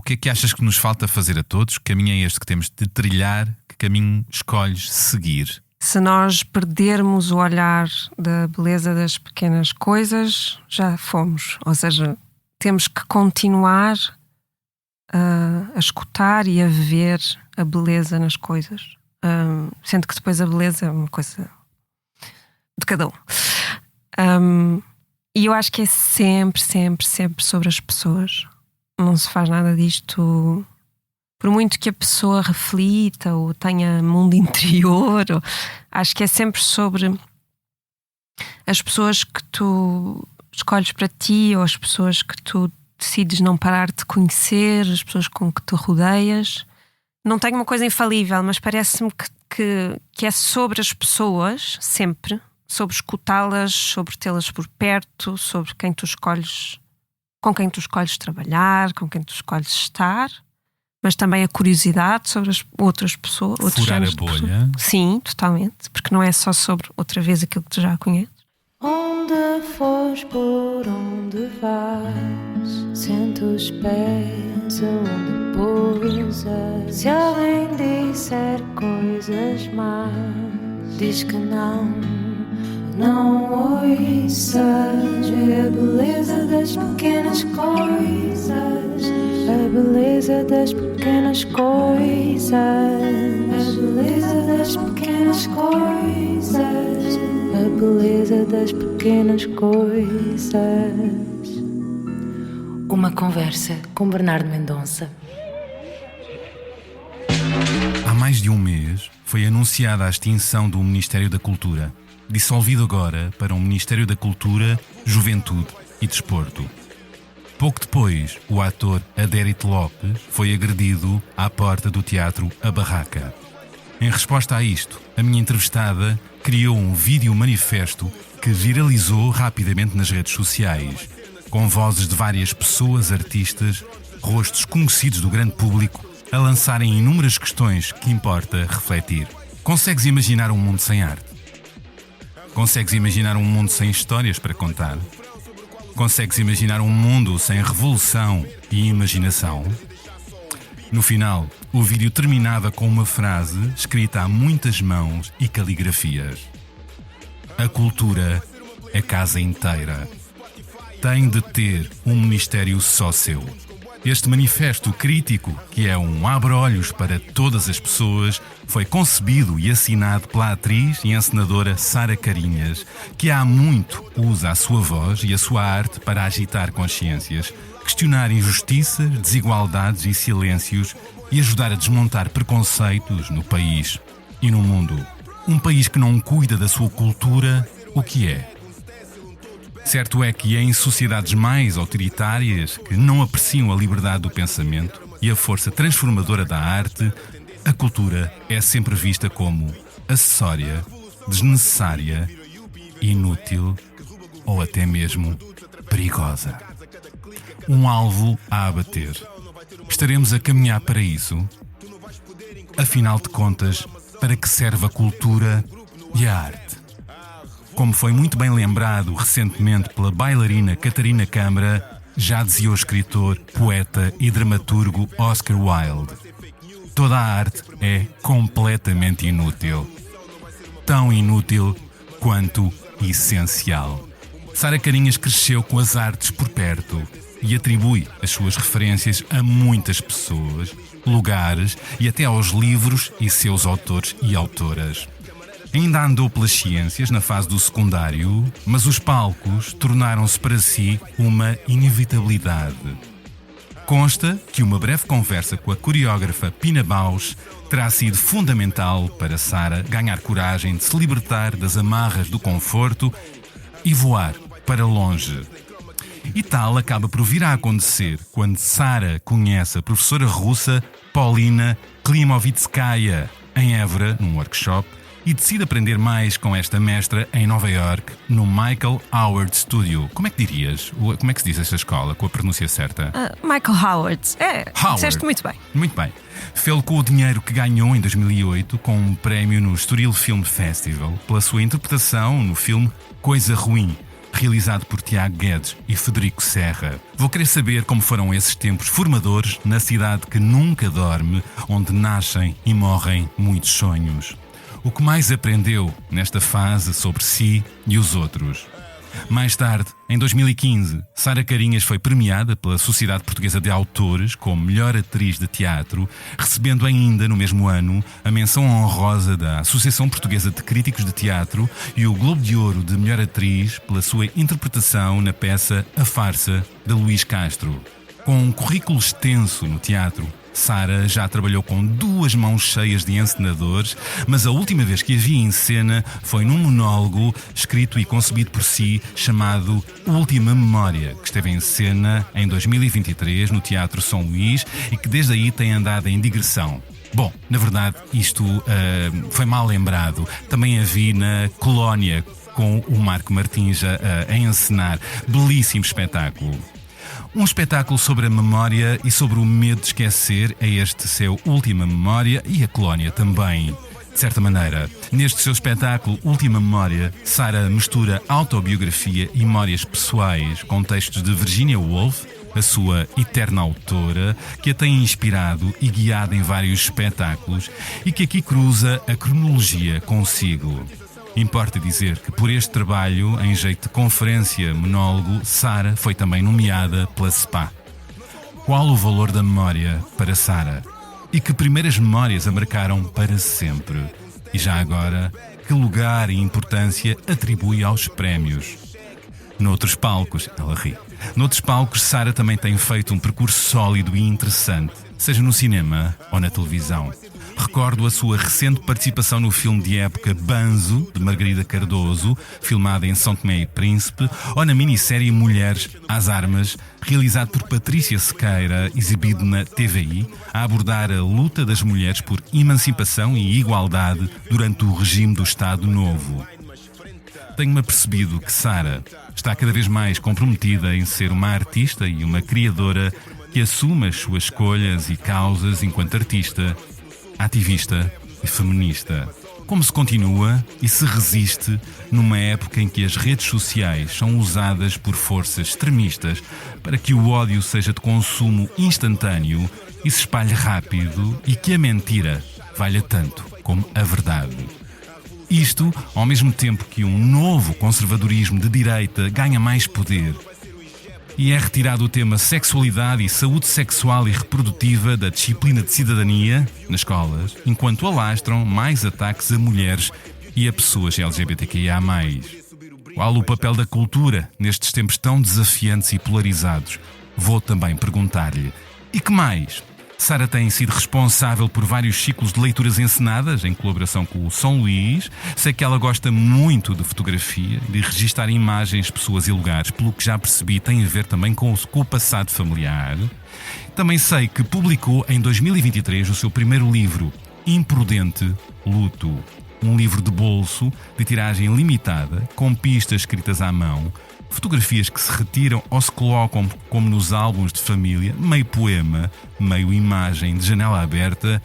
que é que achas que nos falta fazer a todos? Que caminho é este que temos de trilhar? Que caminho escolhes seguir? Se nós perdermos o olhar da beleza das pequenas coisas, já fomos. Ou seja, temos que continuar a escutar e a ver a beleza nas coisas. Sendo que depois a beleza é uma coisa de cada um. E eu acho que é sempre sobre as pessoas. Não se faz nada disto... Por muito que a pessoa reflita ou tenha mundo interior, acho que é sempre sobre as pessoas que tu escolhes para ti, ou as pessoas que tu decides não parar de conhecer, as pessoas com que tu rodeias. Não tenho uma coisa infalível, mas parece-me que é sobre as pessoas, sempre, sobre escutá-las, sobre tê-las por perto, sobre quem tu escolhes, com quem tu escolhes trabalhar, com quem tu escolhes estar. Mas também a curiosidade sobre as outras pessoas. Furar a bolha. Sim, totalmente. Porque não é só sobre, outra vez, aquilo que tu já conheces. Onde fores, por onde vais, sente os pés onde pousas. Se alguém disser coisas más, diz que não ouças. Vê a beleza das pequenas coisas, a beleza das pequenas coisas, a beleza das pequenas coisas, a beleza das pequenas coisas. Uma conversa com Bernardo Mendonça. Há mais de um mês foi anunciada a extinção do Ministério da Cultura, dissolvido agora para o Ministério da Cultura, Juventude e Desporto. Pouco depois, o ator Adérito Lopes foi agredido à porta do teatro A Barraca. Em resposta a isto, a minha entrevistada criou um vídeo manifesto que viralizou rapidamente nas redes sociais, com vozes de várias pessoas, artistas, rostos conhecidos do grande público, a lançarem inúmeras questões que importa refletir. Consegues imaginar um mundo sem arte? Consegues imaginar um mundo sem histórias para contar? Consegues imaginar um mundo sem revolução e imaginação? No final, o vídeo terminava com uma frase escrita a muitas mãos e caligrafias. A cultura é casa inteira. Tem de ter um ministério só seu. Este manifesto crítico, que é um abre-olhos para todas as pessoas, foi concebido e assinado pela atriz e encenadora Sara Carinhas, que há muito usa a sua voz e a sua arte para agitar consciências, questionar injustiças, desigualdades e silêncios e ajudar a desmontar preconceitos no país e no mundo. Um país que não cuida da sua cultura, o que é? Certo é que em sociedades mais autoritárias, que não apreciam a liberdade do pensamento e a força transformadora da arte, a cultura é sempre vista como acessória, desnecessária, inútil ou até mesmo perigosa. Um alvo a abater. Estaremos a caminhar para isso? Afinal de contas, para que serve a cultura e a arte? Como foi muito bem lembrado recentemente pela bailarina Catarina Câmara, já dizia o escritor, poeta e dramaturgo Oscar Wilde: toda a arte é completamente inútil. Tão inútil quanto essencial. Sara Carinhas cresceu com as artes por perto e atribui as suas referências a muitas pessoas, lugares e até aos livros e seus autores e autoras. Ainda andou pelas ciências na fase do secundário, mas os palcos tornaram-se para si uma inevitabilidade. Consta que uma breve conversa com a coreógrafa Pina Bausch terá sido fundamental para Sara ganhar coragem de se libertar das amarras do conforto e voar para longe. E tal acaba por vir a acontecer quando Sara conhece a professora russa Paulina Klimovitskaya em Évora, num workshop, e decide aprender mais com esta mestra em Nova York, no Michael Howard Studio. Como é que dirias? Como é que se diz esta escola, com a pronúncia certa? Michael Howard. Disseste muito bem. Muito bem. Fê-lo com o dinheiro que ganhou em 2008 com um prémio no Estoril Film Festival pela sua interpretação no filme Coisa Ruim, realizado por Tiago Guedes e Federico Serra. Vou querer saber como foram esses tempos formadores na cidade que nunca dorme, onde nascem e morrem muitos sonhos. O que mais aprendeu nesta fase sobre si e os outros? Mais tarde, em 2015, Sara Carinhas foi premiada pela Sociedade Portuguesa de Autores como melhor atriz de teatro, recebendo ainda, no mesmo ano, a menção honrosa da Associação Portuguesa de Críticos de Teatro e o Globo de Ouro de melhor atriz pela sua interpretação na peça A Farsa, de Luís Castro. Com um currículo extenso no teatro, Sara já trabalhou com 2 mãos cheias de encenadores, mas a última vez que a vi em cena foi num monólogo escrito e concebido por si, chamado Última Memória, que esteve em cena em 2023 no Teatro São Luís e que desde aí tem andado em digressão. Bom, na verdade, isto foi mal lembrado. Também a vi na Colónia, com o Marco Martins a encenar. Belíssimo espetáculo. Um espetáculo sobre a memória e sobre o medo de esquecer é este seu Última Memória e a Colónia também. De certa maneira, neste seu espetáculo Última Memória, Sara mistura autobiografia e memórias pessoais com textos de Virginia Woolf, a sua eterna autora, que a tem inspirado e guiado em vários espetáculos e que aqui cruza a cronologia consigo. Importa dizer que por este trabalho, em jeito de conferência-monólogo, Sara foi também nomeada pela SPA. Qual o valor da memória para Sara? E que primeiras memórias a marcaram para sempre? E já agora, que lugar e importância atribui aos prémios? Noutros palcos, ela ri. Noutros palcos, Sara também tem feito um percurso sólido e interessante, seja no cinema ou na televisão. Recordo a sua recente participação no filme de época Banzo, de Margarida Cardoso, filmada em São Tomé e Príncipe, ou na minissérie Mulheres às Armas, realizado por Patrícia Sequeira, exibido na TVI, a abordar a luta das mulheres por emancipação e igualdade durante o regime do Estado Novo. Tenho-me apercebido que Sara está cada vez mais comprometida em ser uma artista e uma criadora que assume as suas escolhas e causas enquanto artista, ativista e feminista. Como se continua e se resiste numa época em que as redes sociais são usadas por forças extremistas para que o ódio seja de consumo instantâneo e se espalhe rápido e que a mentira valha tanto como a verdade. Isto ao mesmo tempo que um novo conservadorismo de direita ganha mais poder e é retirado o tema sexualidade e saúde sexual e reprodutiva da disciplina de cidadania nas escolas, enquanto alastram mais ataques a mulheres e a pessoas LGBTQIA+. Qual o papel da cultura nestes tempos tão desafiantes e polarizados? Vou também perguntar-lhe. E que mais? Sara tem sido responsável por vários ciclos de leituras encenadas, em colaboração com o São Luís. Sei que ela gosta muito de fotografia, de registar imagens, pessoas e lugares, pelo que já percebi tem a ver também com o passado familiar. Também sei que publicou em 2023 o seu primeiro livro, Imprudente Luto. Um livro de bolso, de tiragem limitada, com pistas escritas à mão, fotografias que se retiram ou se colocam como nos álbuns de família, meio poema, meio imagem de janela aberta,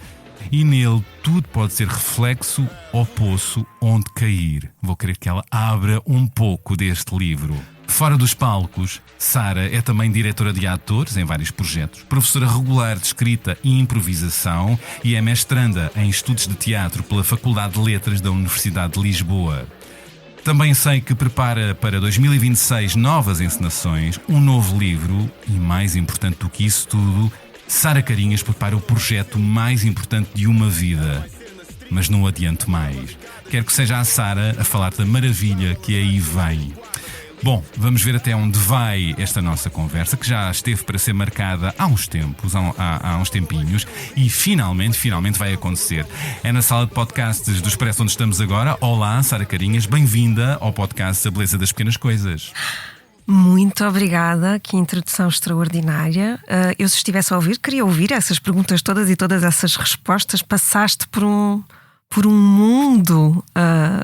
e nele tudo pode ser reflexo ou poço onde cair. Vou querer que ela abra um pouco deste livro. Fora dos palcos, Sara é também diretora de atores em vários projetos, professora regular de escrita e improvisação e é mestranda em estudos de teatro pela Faculdade de Letras da Universidade de Lisboa. Também sei que prepara para 2026 novas encenações, um novo livro e, mais importante do que isso tudo, Sara Carinhas prepara o projeto mais importante de uma vida. Mas não adianto mais. Quero que seja a Sara a falar da maravilha que aí vem. Bom, vamos ver até onde vai esta nossa conversa, que já esteve para ser marcada há uns tempos, há uns tempinhos, e finalmente vai acontecer. É na sala de podcasts do Expresso onde estamos agora. Olá, Sara Carinhas, bem-vinda ao podcast A Beleza das Pequenas Coisas. Muito obrigada, que introdução extraordinária. Eu, se estivesse a ouvir, queria ouvir essas perguntas todas e todas essas respostas. Passaste por um mundo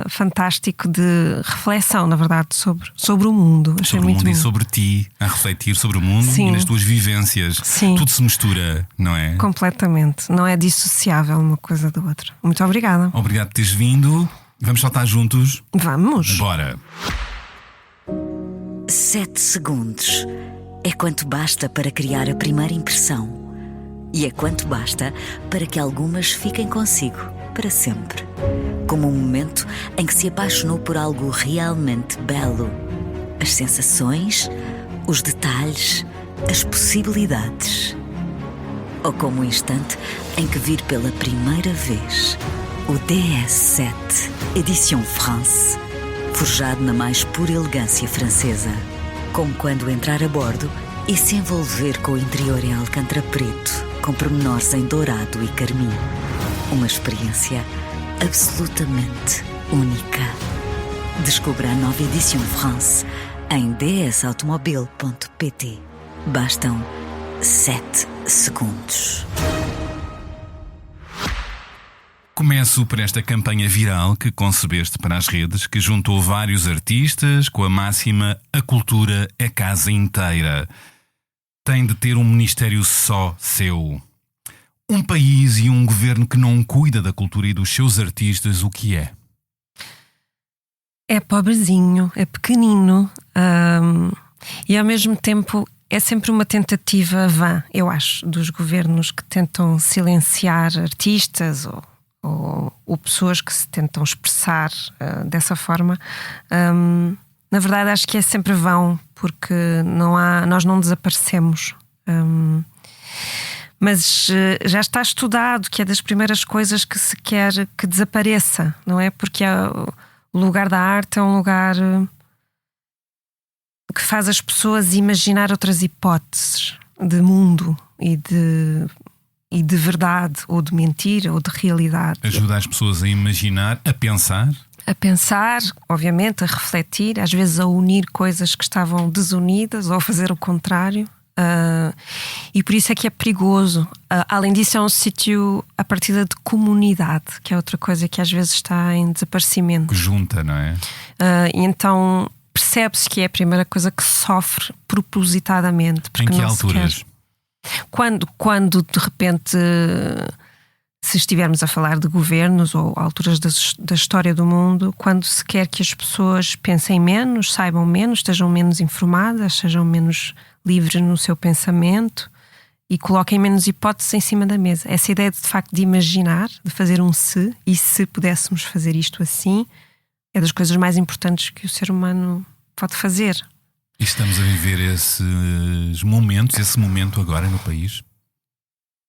fantástico de reflexão, na verdade, sobre o mundo. Achei sobre o muito mundo bom. E sobre ti, a refletir sobre o mundo. Sim. E nas tuas vivências. Sim. Tudo se mistura, não é? Completamente. Não é dissociável uma coisa da outra. Muito obrigada. Obrigado por teres vindo. Vamos saltar juntos? Vamos. Bora! 7 segundos é quanto basta para criar a primeira impressão. E é quanto basta para que algumas fiquem consigo para sempre. Como um momento em que se apaixonou por algo realmente belo. As sensações, os detalhes, as possibilidades. Ou como um instante em que vir pela primeira vez o DS7 Edition France, forjado na mais pura elegância francesa. Como quando entrar a bordo e se envolver com o interior em alcântara preto, com pormenores em dourado e carmim. Uma experiência absolutamente única. Descubra a nova Edition France em dsautomobile.pt. Bastam 7 segundos. Começo por esta campanha viral que concebeste para as redes, que juntou vários artistas com a máxima: a cultura é casa inteira. Tem de ter um ministério só seu. Um país e um governo que não cuida da cultura e dos seus artistas, o que é? É pobrezinho, é pequenino, e ao mesmo tempo é sempre uma tentativa vã, eu acho, dos governos que tentam silenciar artistas ou pessoas que se tentam expressar dessa forma. Na verdade, acho que é sempre vão, porque nós não desaparecemos. Mas já está estudado que é das primeiras coisas que se quer que desapareça, não é? Porque o lugar da arte é um lugar que faz as pessoas imaginar outras hipóteses de mundo e de verdade, ou de mentira, ou de realidade. Ajuda as pessoas a imaginar, a pensar. A pensar, obviamente, a refletir, às vezes a unir coisas que estavam desunidas ou a fazer o contrário. E por isso é que é perigoso. Além disso, é um sítio a partida de comunidade, que é outra coisa que às vezes está em desaparecimento. Que junta, não é? E então percebe-se que é a primeira coisa que sofre propositadamente. Em que alturas? Quando de repente, se estivermos a falar de governos ou alturas da história do mundo, quando se quer que as pessoas pensem menos, saibam menos, estejam menos informadas, sejam menos livres no seu pensamento e coloquem menos hipóteses em cima da mesa. Essa ideia de facto de imaginar, de fazer um se, e se pudéssemos fazer isto assim, é das coisas mais importantes que o ser humano pode fazer. E estamos a viver esse momento agora no país?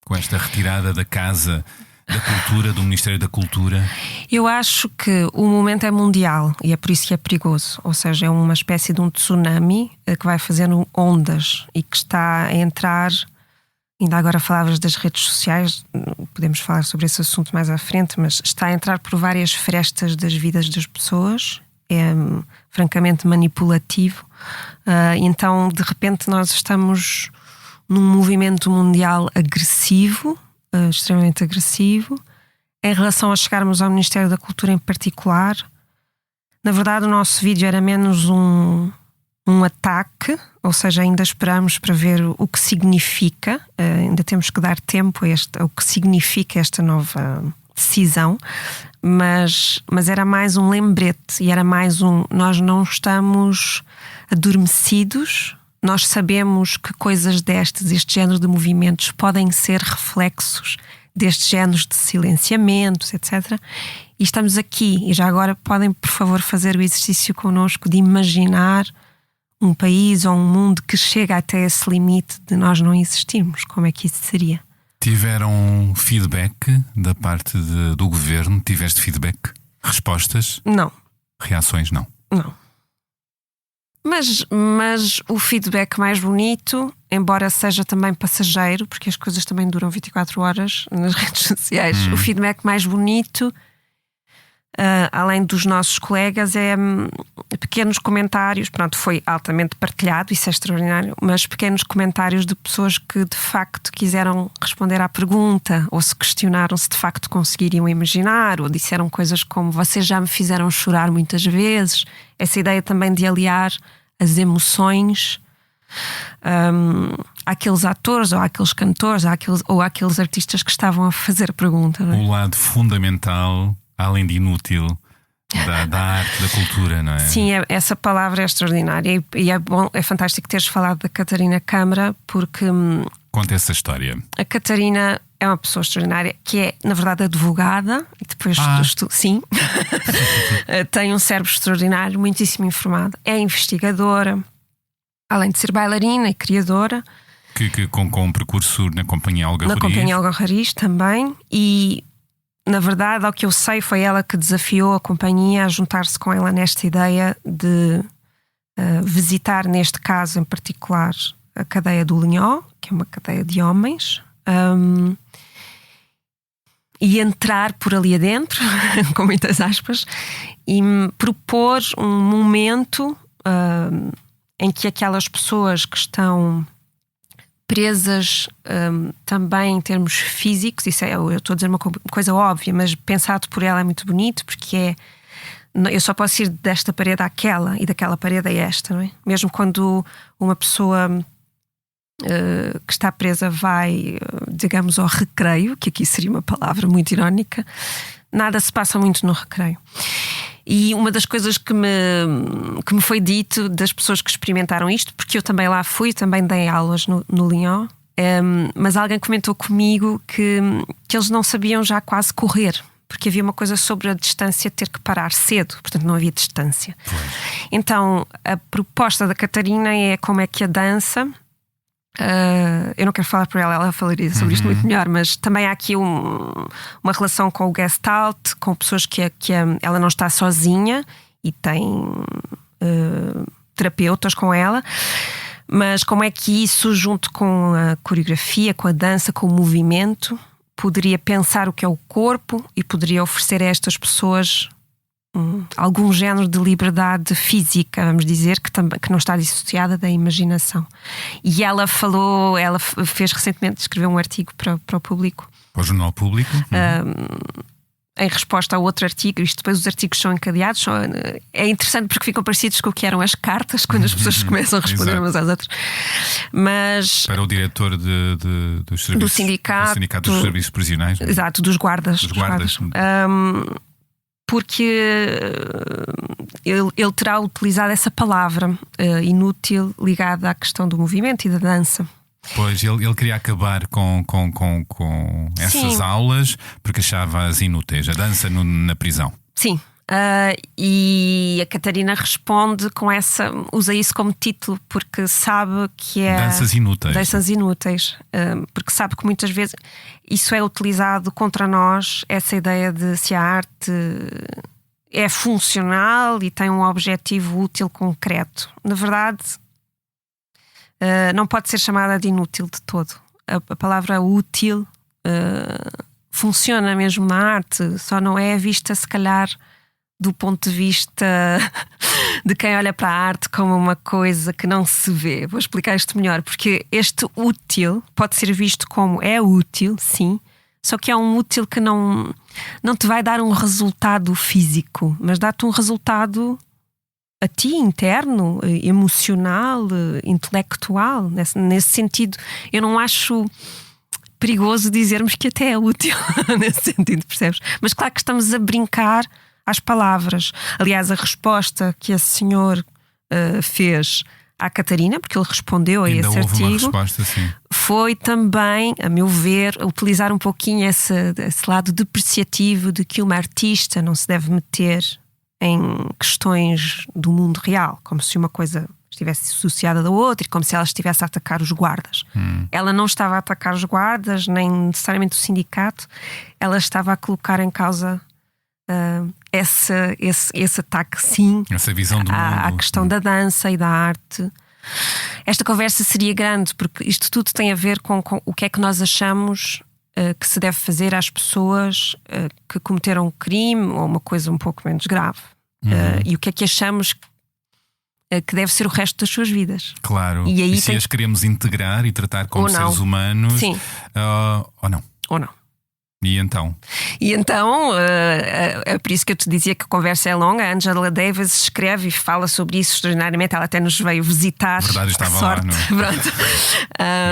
Com esta retirada da Casa da Cultura, do Ministério da Cultura? Eu acho que o momento é mundial e é por isso que é perigoso. Ou seja, é uma espécie de um tsunami que vai fazendo ondas e que está a entrar. Ainda agora falavas das redes sociais, podemos falar sobre esse assunto mais à frente, mas está a entrar por várias frestas das vidas das pessoas. É francamente manipulativo. Então, de repente, nós estamos num movimento mundial agressivo, extremamente agressivo, em relação a chegarmos ao Ministério da Cultura em particular. Na verdade, o nosso vídeo era menos um ataque, ou seja, ainda esperamos para ver o que significa, ainda temos que dar tempo a o que significa esta nova decisão, mas era mais um lembrete e era mais nós não estamos adormecidos. Nós sabemos que coisas este género de movimentos podem ser reflexos destes géneros de silenciamentos, etc. E estamos aqui, e já agora podem, por favor, fazer o exercício connosco de imaginar um país ou um mundo que chega até esse limite de nós não existirmos. Como é que isso seria? Tiveram feedback da parte do governo? Tiveste feedback? Respostas? Não. Reações? Não. Não. Mas o feedback mais bonito, embora seja também passageiro, porque as coisas também duram 24 horas nas redes sociais, o feedback mais bonito, além dos nossos colegas, é pequenos comentários. Pronto, foi altamente partilhado, isso é extraordinário, mas pequenos comentários de pessoas que de facto quiseram responder à pergunta, ou se questionaram se de facto conseguiriam imaginar, ou disseram coisas como: vocês já me fizeram chorar muitas vezes. Essa ideia também de aliar as emoções àqueles atores ou àqueles cantores ou àqueles artistas que estavam a fazer a pergunta, não é? O lado fundamental, além de inútil, da arte, da cultura, não é? Sim, essa palavra é extraordinária e é fantástico teres falado da Catarina Câmara, porque Conta essa história. a Catarina é uma pessoa extraordinária que é, na verdade, advogada e depois sim, tem um cérebro extraordinário, muitíssimo informado, é investigadora, além de ser bailarina e criadora. Com um percurso na Companhia Algarrariz. Na Companhia Algarrariz também. E, na verdade, ao que eu sei, foi ela que desafiou a companhia a juntar-se com ela nesta ideia de visitar, neste caso em particular, a cadeia do Linhó, que é uma cadeia de homens, e entrar por ali adentro, com muitas aspas, e propor um momento em que aquelas pessoas que estão presas também em termos físicos, isso eu estou a dizer uma coisa óbvia, mas pensado por ela é muito bonito, porque eu só posso ir desta parede àquela e daquela parede a esta, não é? Mesmo quando uma pessoa que está presa vai, digamos, ao recreio, que aqui seria uma palavra muito irónica, nada se passa muito no recreio. E uma das coisas que me foi dito das pessoas que experimentaram isto, porque eu também lá fui, também dei aulas no Linhó, mas alguém comentou comigo que eles não sabiam já quase correr, porque havia uma coisa sobre a distância, ter que parar cedo, portanto não havia distância. Então a proposta da Catarina é como é que a dança... eu não quero falar por ela falaria sobre isto muito melhor, mas também há aqui uma relação com o Gestalt, com pessoas que ela não está sozinha e tem terapeutas com ela, mas como é que isso, junto com a coreografia, com a dança, com o movimento, poderia pensar o que é o corpo e poderia oferecer a estas pessoas algum género de liberdade física, vamos dizer, que não está dissociada da imaginação. E ela fez recentemente, escreveu um artigo para o Público, para o Jornal Público, em resposta a outro artigo. Isto depois os artigos são encadeados, é interessante porque ficam parecidos com o que eram as cartas quando as pessoas começam a responder umas às outras. Mas para o diretor do sindicato dos serviços prisionais, exato, dos guardas. Porque ele terá utilizado essa palavra inútil ligada à questão do movimento e da dança. Pois, ele queria acabar com essas aulas porque achava-as inúteis, a dança na prisão. Sim, e a Catarina responde com usa isso como título, porque sabe que é danças inúteis, porque sabe que muitas vezes isso é utilizado contra nós, essa ideia de se a arte é funcional e tem um objetivo útil concreto. Na verdade, não pode ser chamada de inútil de todo. A palavra útil funciona mesmo na arte, só não é vista se calhar do ponto de vista de quem olha para a arte como uma coisa que não se vê. Vou explicar isto melhor, porque este útil pode ser visto como é útil, sim, só que é um útil que não te vai dar um resultado físico, mas dá-te um resultado a ti, interno, emocional, intelectual. Nesse sentido, eu não acho perigoso dizermos que até é útil nesse sentido, percebes? Mas claro que estamos a brincar às palavras. Aliás, a resposta que esse senhor fez à Catarina, porque ele respondeu a esse artigo, uma resposta, sim, foi também, a meu ver, utilizar um pouquinho esse lado depreciativo de que uma artista não se deve meter em questões do mundo real, como se uma coisa estivesse associada da outra e como se ela estivesse a atacar os guardas. Ela não estava a atacar os guardas, nem necessariamente o sindicato, ela estava a colocar em causa esse ataque, sim, essa visão do mundo, à questão da dança e da arte. Esta conversa seria grande, porque isto tudo tem a ver com o que é que nós achamos que se deve fazer às pessoas que cometeram um crime ou uma coisa um pouco menos grave. E o que é que achamos que deve ser o resto das suas vidas. Claro, e se as queremos integrar e tratar como seres humanos, sim, ou não. Ou não. E então? É por isso que eu te dizia que a conversa é longa. A Angela Davis escreve e fala sobre isso extraordinariamente. Ela até nos veio visitar. Verdade, estava sorte. lá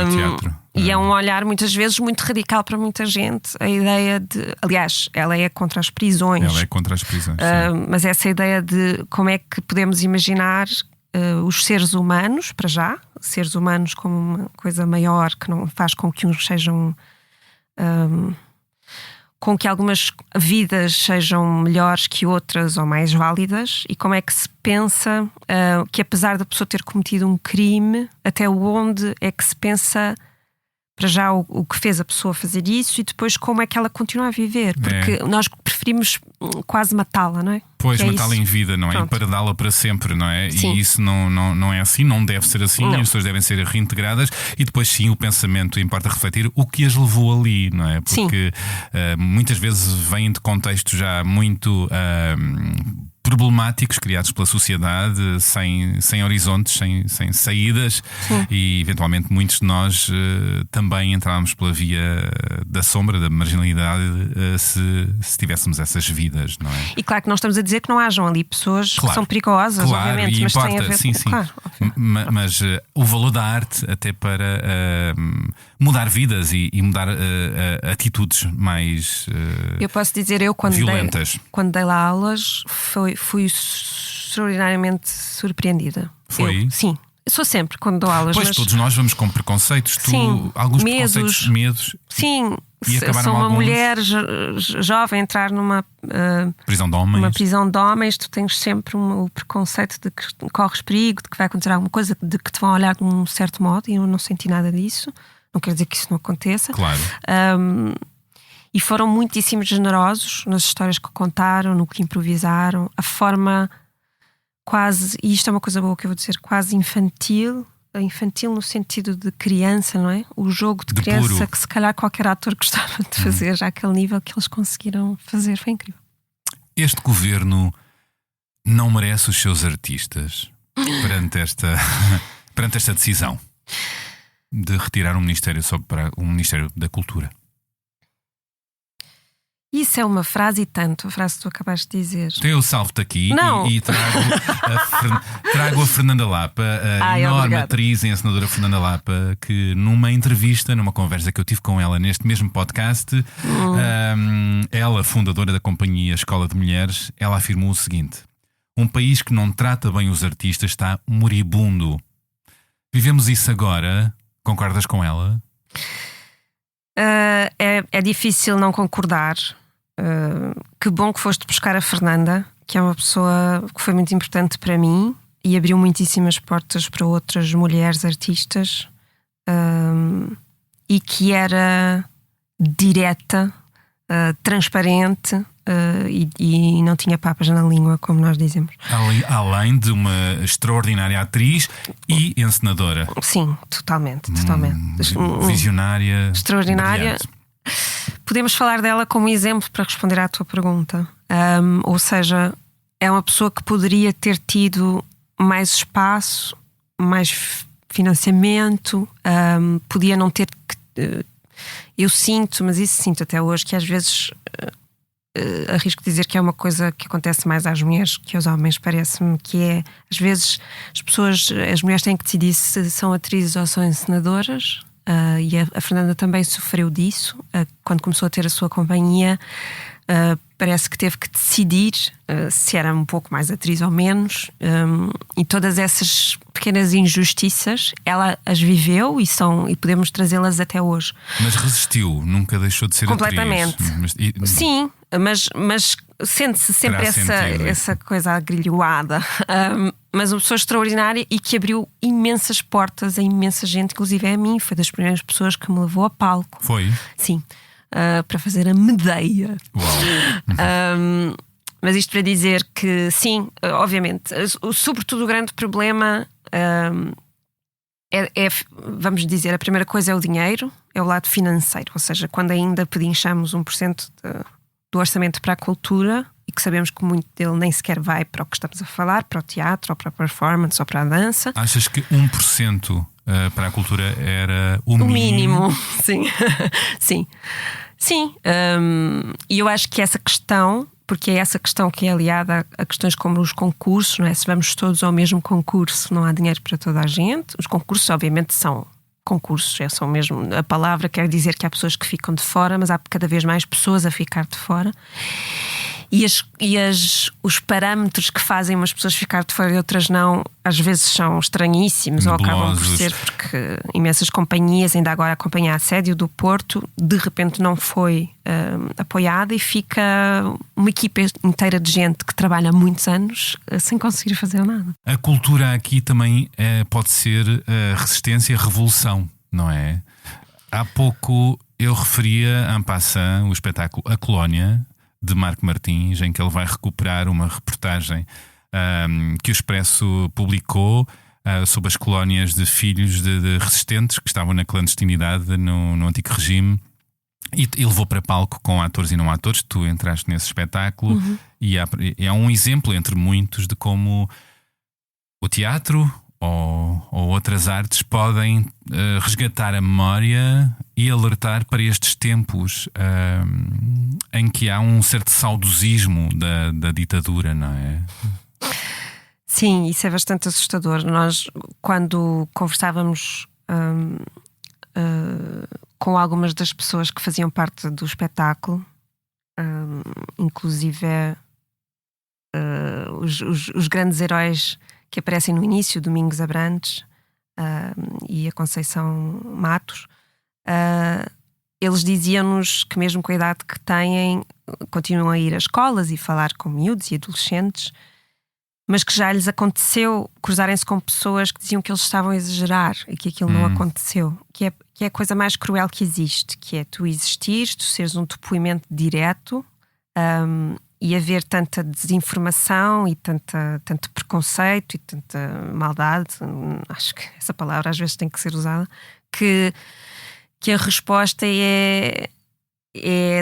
no teatro. E é um olhar muitas vezes muito radical para muita gente. A ideia de... Aliás, ela é contra as prisões. Ela é contra as prisões, mas essa ideia de como é que podemos imaginar os seres humanos, para já, seres humanos como uma coisa maior que não faz com que uns sejam... com que algumas vidas sejam melhores que outras ou mais válidas, e como é que se pensa que apesar da pessoa ter cometido um crime, até onde é que se pensa para já o que fez a pessoa fazer isso, e depois como é que ela continua a viver, porque nós preferimos quase matá-la, não é? Pois, matá-la em vida, não é? Pronto. E paradá-la para sempre, não é? Sim. E isso não é assim, não deve ser assim, Não. as pessoas devem ser reintegradas, e depois sim o pensamento importa refletir o que as levou ali, não é? Porque muitas vezes vêm de contextos já muito problemáticos criados pela sociedade, sem horizontes, sem saídas. Sim. E eventualmente muitos de nós também entrámos pela via da sombra, da marginalidade, se tivéssemos essas vidas, não é? E claro que nós estamos a dizer que não hajam ali pessoas que são perigosas, obviamente, mas importa, tem a ver sim, com... sim. Claro, mas o valor da arte até para mudar vidas e mudar atitudes mais eu posso dizer, eu quando dei lá aulas fui extraordinariamente surpreendida. Foi? Sim. Eu sou sempre quando dou aulas. Pois, todos nós vamos com preconceitos. Sim, alguns medos. E Sim, sou uma alguns... mulher jovem entrar numa prisão de homens. Uma prisão de homens, tu tens sempre o preconceito de que corres perigo, de que vai acontecer alguma coisa, de que te vão olhar de um certo modo, e eu não senti nada disso. Não quer dizer que isso não aconteça. Claro. E foram muitíssimo generosos nas histórias que contaram, no que improvisaram, a forma quase, e isto é uma coisa boa que eu vou dizer, quase infantil no sentido de criança, não é? O jogo de criança puro. Que se calhar qualquer ator gostava de fazer, já aquele nível que eles conseguiram fazer, foi incrível. Este governo não merece os seus artistas perante esta decisão de retirar um ministério só para o Ministério da Cultura. Isso é uma frase e tanto, a frase que tu acabaste de dizer. Então eu salvo-te aqui e trago a Fernanda Lapa, a enorme obrigada. atriz e encenadora Fernanda Lapa, que numa entrevista, numa conversa que eu tive com ela neste mesmo podcast, ela, fundadora da companhia Escola de Mulheres, ela afirmou o seguinte: um país que não trata bem os artistas está moribundo. Vivemos isso agora? Concordas com ela? É difícil não concordar. Que bom que foste buscar a Fernanda, que é uma pessoa que foi muito importante para mim e abriu muitíssimas portas para outras mulheres artistas, e que era direta, transparente, e não tinha papas na língua, como nós dizemos. Além de uma extraordinária atriz e encenadora. Sim, totalmente. Visionária, extraordinária. brilhante. Podemos falar dela como exemplo para responder à tua pergunta. Ou seja, é uma pessoa que poderia ter tido mais espaço, mais financiamento, podia não ter que... Eu sinto, mas isso sinto até hoje, que às vezes... arrisco dizer que é uma coisa que acontece mais às mulheres que aos homens, parece-me, que é, às vezes as mulheres têm que decidir se são atrizes ou são encenadoras, e a Fernanda também sofreu disso, quando começou a ter a sua companhia. Parece que teve que decidir se era um pouco mais atriz ou menos, e todas essas pequenas injustiças ela as viveu e podemos trazê-las até hoje. Mas resistiu, nunca deixou de ser completamente. Atriz. Sim, mas sente-se sempre essa coisa agrilhoada, mas uma pessoa extraordinária e que abriu imensas portas a imensa gente, inclusive a mim. Foi das primeiras pessoas que me levou a palco. Foi? Sim. Para fazer a Medeia. Uau. Mas isto para dizer que sim, obviamente, sobretudo o grande problema vamos dizer, a primeira coisa é o dinheiro, é o lado financeiro, ou seja, quando ainda pedinchamos 1% do orçamento para a cultura, e que sabemos que muito dele nem sequer vai para o que estamos a falar, para o teatro, ou para a performance, ou para a dança. Achas que 1% para a cultura era o mínimo? Sim. Sim. Sim, e eu acho que essa questão, porque é essa questão que é aliada a questões como os concursos, não é? Se vamos todos ao mesmo concurso, não há dinheiro para toda a gente. Os concursos, obviamente, são concursos, são mesmo, a palavra quer dizer que há pessoas que ficam de fora, mas há cada vez mais pessoas a ficar de fora. E os parâmetros que fazem umas pessoas ficar de fora e outras não, às vezes são estranhíssimos, ou acabam por ser, porque imensas companhias, ainda agora a companhia Assédio do Porto, de repente não foi apoiada e fica uma equipa inteira de gente que trabalha há muitos anos sem conseguir fazer nada. A cultura aqui também pode ser resistência e revolução, não é? Há pouco eu referia en passant o espetáculo A Colónia, de Marco Martins, em que ele vai recuperar uma reportagem que o Expresso publicou sobre as colónias de filhos de resistentes que estavam na clandestinidade no antigo regime, e levou para palco com atores e não atores. Tu entraste nesse espetáculo. E é um exemplo entre muitos de como o teatro ou outras artes podem resgatar a memória e alertar para estes tempos em que há um certo saudosismo da ditadura, não é? Sim, isso é bastante assustador. Nós, quando conversávamos com algumas das pessoas que faziam parte do espetáculo, inclusive os grandes heróis que aparecem no início, Domingos Abrantes e a Conceição Matos, eles diziam-nos que mesmo com a idade que têm, continuam a ir a escolas e falar com miúdos e adolescentes, mas que já lhes aconteceu cruzarem-se com pessoas que diziam que eles estavam a exagerar e que aquilo não aconteceu, que é a coisa mais cruel que existe, que é tu existires, tu seres um depoimento direto, e haver tanta desinformação e tanto preconceito e tanta maldade, acho que essa palavra às vezes tem que ser usada, que a resposta é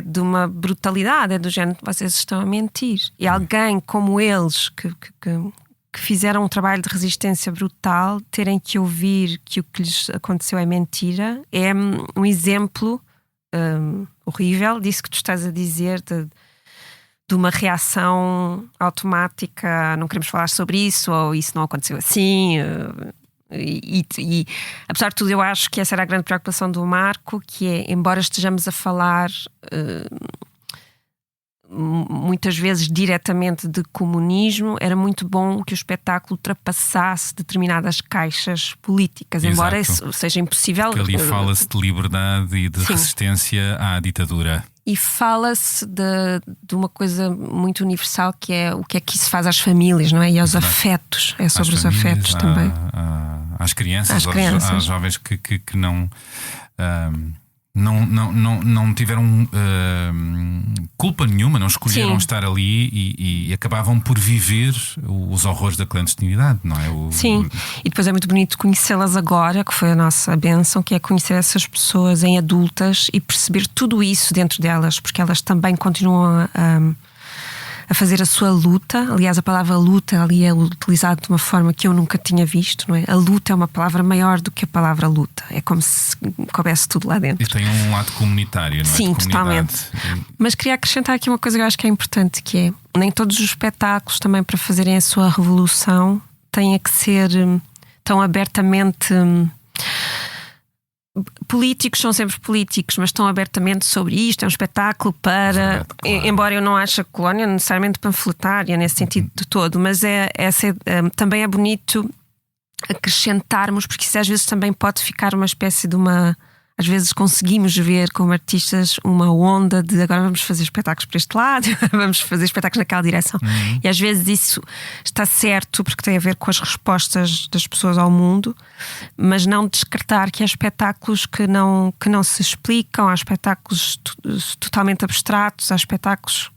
de uma brutalidade, é do género, vocês estão a mentir. E alguém como eles que fizeram um trabalho de resistência brutal, terem que ouvir que o que lhes aconteceu é mentira, é um exemplo horrível disso que tu estás a dizer, de uma reação automática, não queremos falar sobre isso, ou isso não aconteceu assim. E apesar de tudo, eu acho que essa era a grande preocupação do Marco, que é, embora estejamos a falar muitas vezes diretamente de comunismo, era muito bom que o espetáculo ultrapassasse determinadas caixas políticas. Exato. Embora isso seja impossível. Porque ali fala-se de liberdade e de resistência à ditadura. E fala-se de uma coisa muito universal, que é o que isso faz às famílias, não é? E aos afetos. É sobre os afetos também. Às crianças, aos jovens que não tiveram culpa nenhuma, não escolheram estar ali e acabavam por viver os horrores da clandestinidade, não é? Sim, e depois é muito bonito conhecê-las agora, que foi a nossa bênção, que é conhecer essas pessoas em adultas e perceber tudo isso dentro delas, porque elas também continuam a fazer a sua luta. Aliás, a palavra luta ali é utilizada de uma forma que eu nunca tinha visto, não é? A luta é uma palavra maior do que a palavra luta. É como se coubesse tudo lá dentro. E tem um lado comunitário, não é? Sim, totalmente. Mas queria acrescentar aqui uma coisa que eu acho que é importante, que é, nem todos os espetáculos também para fazerem a sua revolução têm que ser tão abertamente... Políticos são sempre políticos, mas estão abertamente sobre isto. É um espetáculo para... Claro. Embora eu não ache a Colónia necessariamente panfletária nesse sentido de todo, mas também é bonito acrescentarmos, porque isso às vezes também pode ficar uma espécie de uma... Às vezes conseguimos ver como artistas uma onda de agora vamos fazer espetáculos para este lado, vamos fazer espetáculos naquela direção. E às vezes isso está certo porque tem a ver com as respostas das pessoas ao mundo, mas não descartar que há espetáculos que não se explicam, há espetáculos totalmente abstratos, há espetáculos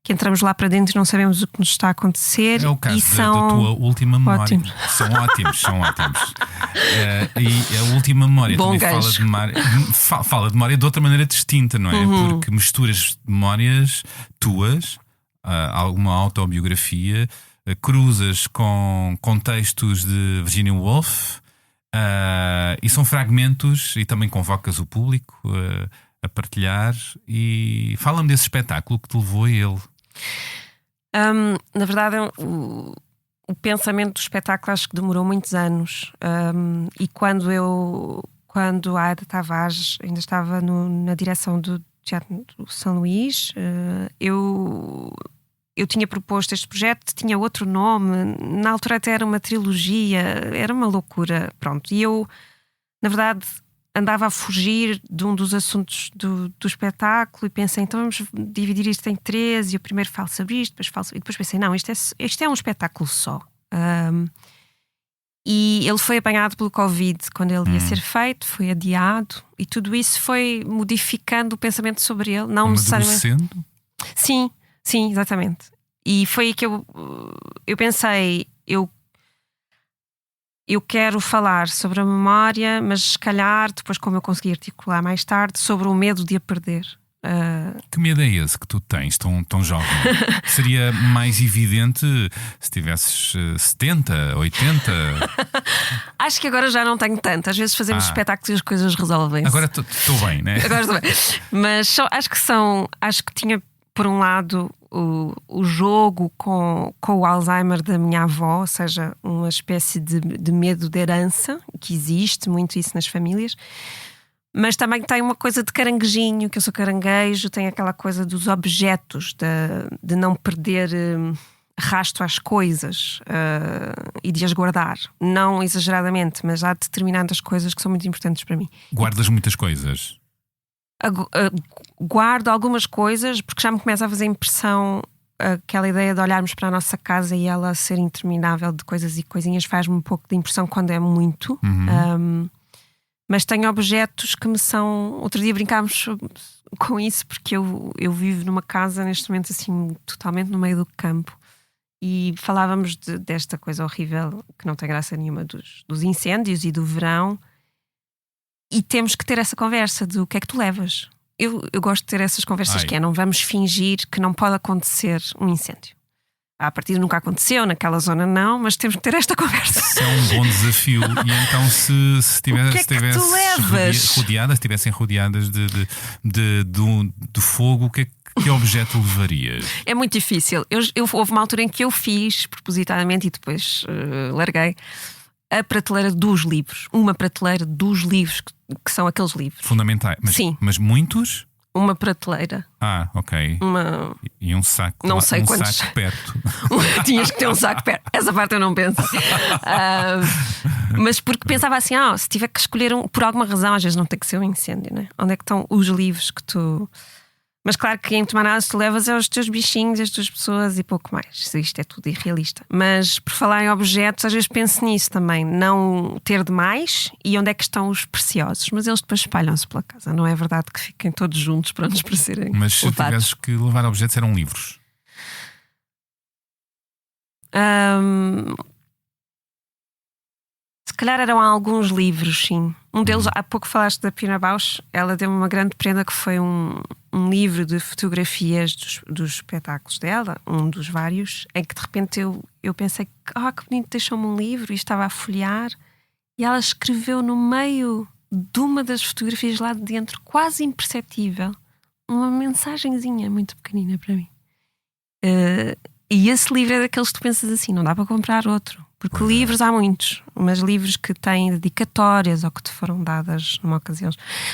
que entramos lá para dentro e não sabemos o que nos está a acontecer. É o caso da tua última memória. Ótimos. São ótimos. E a última memória Bom também fala de memória de outra maneira distinta, não é? Porque misturas memórias tuas, alguma autobiografia, cruzas com contextos de Virginia Woolf, e são fragmentos, e também convocas o público a partilhar. E fala-me desse espetáculo que te levou a ele. Na verdade, o pensamento do espetáculo acho que demorou muitos anos. E quando a Aida Tavares ainda estava na direção do Teatro do São Luís, eu tinha proposto este projeto, tinha outro nome, na altura até era uma trilogia, era uma loucura, pronto. E eu, na verdade, andava a fugir de um dos assuntos do espetáculo e pensei, então vamos dividir isto em 3 e eu primeiro falo sobre isto, e depois pensei, não, isto é um espetáculo só. E ele foi apanhado pelo Covid quando ele ia ser feito, foi adiado e tudo isso foi modificando o pensamento sobre ele, não necessariamente. Sim, exatamente. E foi aí que eu pensei, eu quero falar sobre a memória, mas se calhar depois, como eu consegui articular mais tarde, sobre o medo de a perder. Que medo é esse que tu tens, tão jovem? Seria mais evidente se tivesses 70, 80? Acho que agora já não tenho tanto. Às vezes fazemos espetáculos e as coisas resolvem-se. Agora estou bem, né? Agora estou bem. Mas acho que tinha, por um lado, o jogo com o Alzheimer da minha avó, ou seja, uma espécie de medo de herança, que existe muito isso nas famílias. Mas também tem uma coisa de caranguejinho, que eu sou caranguejo, tem aquela coisa dos objetos, de não perder rastro às coisas e de as guardar. Não exageradamente, mas há determinadas coisas que são muito importantes para mim. Guardas muitas coisas? Guardo algumas coisas, porque já me começa a fazer impressão aquela ideia de olharmos para a nossa casa e ela ser interminável de coisas e coisinhas, faz-me um pouco de impressão quando é muito. Mas tenho objetos que me são... Outro dia brincámos com isso, porque eu vivo numa casa neste momento assim, totalmente no meio do campo, e falávamos desta coisa horrível que não tem graça nenhuma dos incêndios e do verão, e temos que ter essa conversa de o que é que tu levas. Eu gosto de ter essas conversas que não vamos fingir que não pode acontecer um incêndio. A partir nunca aconteceu, naquela zona não, mas temos que ter esta conversa. Isso é um bom desafio. E então se estivessem rodeadas de fogo, que objeto levarias? É muito difícil. Houve uma altura em que eu fiz propositadamente e depois larguei a prateleira dos livros. Uma prateleira dos livros, que são aqueles livros fundamentais. Sim. Mas muitos? Uma prateleira. Ok. E um saco. Não sei quantos. Saco perto. Tinhas que ter um saco perto. Essa parte eu não penso. Mas porque pensava assim, se tiver que escolher por alguma razão, às vezes não tem que ser um incêndio, né? Onde é que estão os livros que tu... Mas claro que em tomar nada tu levas os teus bichinhos, as tuas pessoas e pouco mais. Isto é tudo irrealista. Mas por falar em objetos, às vezes penso nisso também. Não ter demais e onde é que estão os preciosos. Mas eles depois espalham-se pela casa. Não é verdade que fiquem todos juntos prontos para serem Mas se levados. tivesses que levar objetos, eram livros? Se calhar eram alguns livros, sim. Um deles, há pouco falaste da Pina Bausch. Ela deu-me uma grande prenda que foi um livro de fotografias dos espetáculos dela, um dos vários, em que de repente eu pensei que bonito, deixou-me um livro, e estava a folhear e ela escreveu no meio de uma das fotografias lá de dentro, quase imperceptível, uma mensagenzinha muito pequenina para mim. E esse livro é daqueles que tu pensas assim, não dá para comprar outro. Porque livros há muitos, mas livros que têm dedicatórias ou que te foram dadas numa ocasião.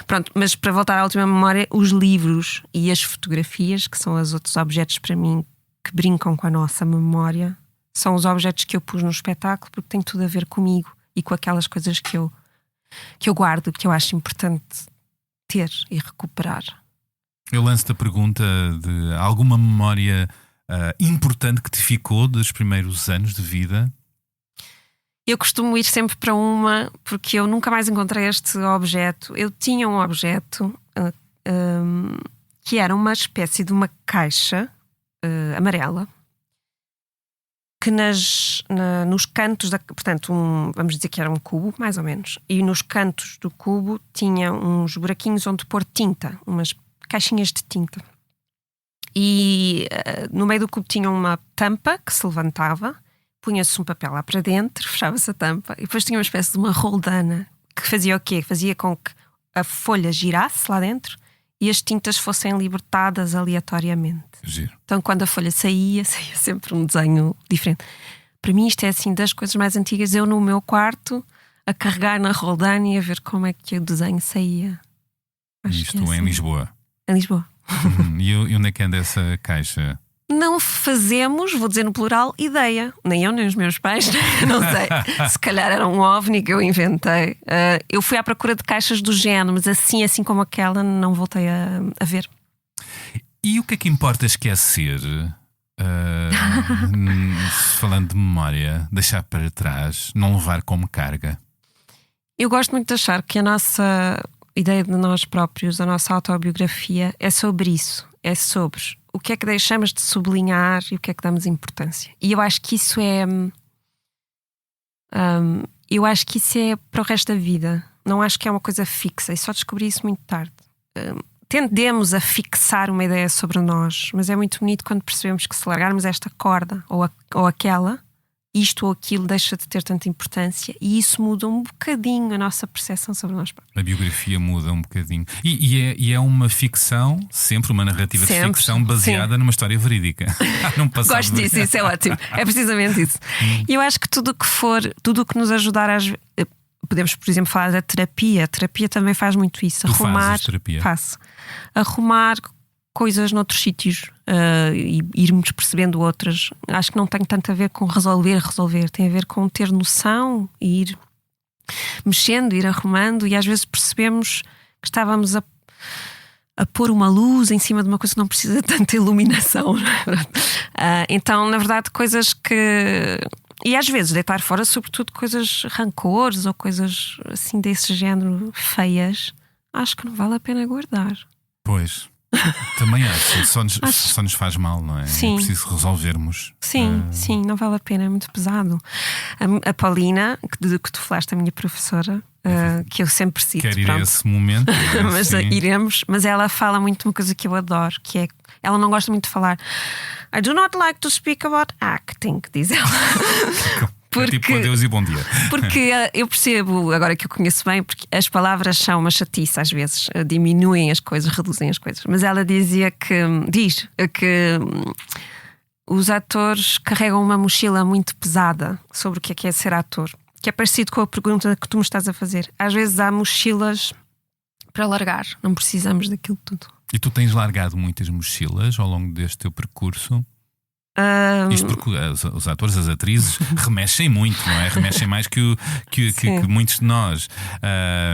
Pronto, mas para voltar à última memória, os livros e as fotografias, que são os outros objetos para mim que brincam com a nossa memória, são os objetos que eu pus no espetáculo, porque tem tudo a ver comigo e com aquelas coisas que eu guardo, que eu acho importante ter e recuperar. Eu lanço-te a pergunta de alguma memória importante que te ficou dos primeiros anos de vida. Eu costumo ir sempre para uma, porque eu nunca mais encontrei este objeto. Eu tinha um objeto que era uma espécie de uma caixa amarela, que nos cantos, portanto, vamos dizer que era um cubo, mais ou menos, e nos cantos do cubo tinha uns buraquinhos onde pôr tinta, umas caixinhas de tinta. E no meio do cubo tinha uma tampa que se levantava, punha-se um papel lá para dentro, fechava-se a tampa e depois tinha uma espécie de uma roldana que fazia o quê? Fazia com que a folha girasse lá dentro e as tintas fossem libertadas aleatoriamente. Giro. Então, quando a folha saía sempre um desenho diferente. Para mim, isto é assim das coisas mais antigas. Eu no meu quarto a carregar na roldana e a ver como é que o desenho saía. Acho Isto que é assim. em Lisboa. Em Lisboa. E onde é que anda essa caixa? Não fazemos, vou dizer no plural, ideia. Nem eu, nem os meus pais, não sei. Se calhar era um ovni que eu inventei. Eu fui à procura de caixas do género, mas assim como aquela, não voltei a ver. E o que é que importa esquecer? Falando de memória, deixar para trás, não levar como carga. Eu gosto muito de achar que a nossa ideia de nós próprios, a nossa autobiografia, é sobre isso. É sobre o que é que deixamos de sublinhar e o que é que damos importância. E eu acho que isso é para o resto da vida. Não acho que é uma coisa fixa. E só descobri isso muito tarde. Tendemos a fixar uma ideia sobre nós, mas é muito bonito quando percebemos que se largarmos esta corda ou aquela, isto ou aquilo deixa de ter tanta importância, e isso muda um bocadinho a nossa percepção sobre nós próprios. A biografia muda um bocadinho. E é uma ficção, sempre uma narrativa de ficção baseada numa história verídica. Gosto disso, isso é ótimo. É precisamente isso. E eu acho que tudo o que nos ajudar a. Podemos, por exemplo, falar da terapia. A terapia também faz muito isso. Tu fazes terapia? Faço. Arrumar coisas noutros sítios e irmos percebendo outras. Acho que não tem tanto a ver com resolver. Tem a ver com ter noção e ir mexendo, ir arrumando. E às vezes percebemos que estávamos a pôr uma luz em cima de uma coisa que não precisa de tanta iluminação. Então, na verdade, coisas que... E às vezes deitar fora, sobretudo, coisas rancores ou coisas assim desse género feias, acho que não vale a pena guardar. Pois, também acho. Só nos faz mal, não é? Sim. É preciso resolvermos. Sim, não vale a pena, é muito pesado. A Paulina, que tu falaste, a minha professora, que eu sempre cito. Quero ir a esse momento. Mas iremos. Mas ela fala muito uma coisa que eu adoro, que é, ela não gosta muito de falar. I do not like to speak about acting, diz ela. Porque, tipo adeus e bom dia. Porque eu percebo, agora que eu conheço bem, porque as palavras são uma chatice às vezes, diminuem as coisas, reduzem as coisas. Mas ela diz que os atores carregam uma mochila muito pesada sobre o que é ser ator, que é parecido com a pergunta que tu me estás a fazer. Às vezes há mochilas para largar, não precisamos daquilo tudo. E tu tens largado muitas mochilas ao longo deste teu percurso? Isto porque os atores, as atrizes remexem muito, não é? Remexem mais que muitos de nós.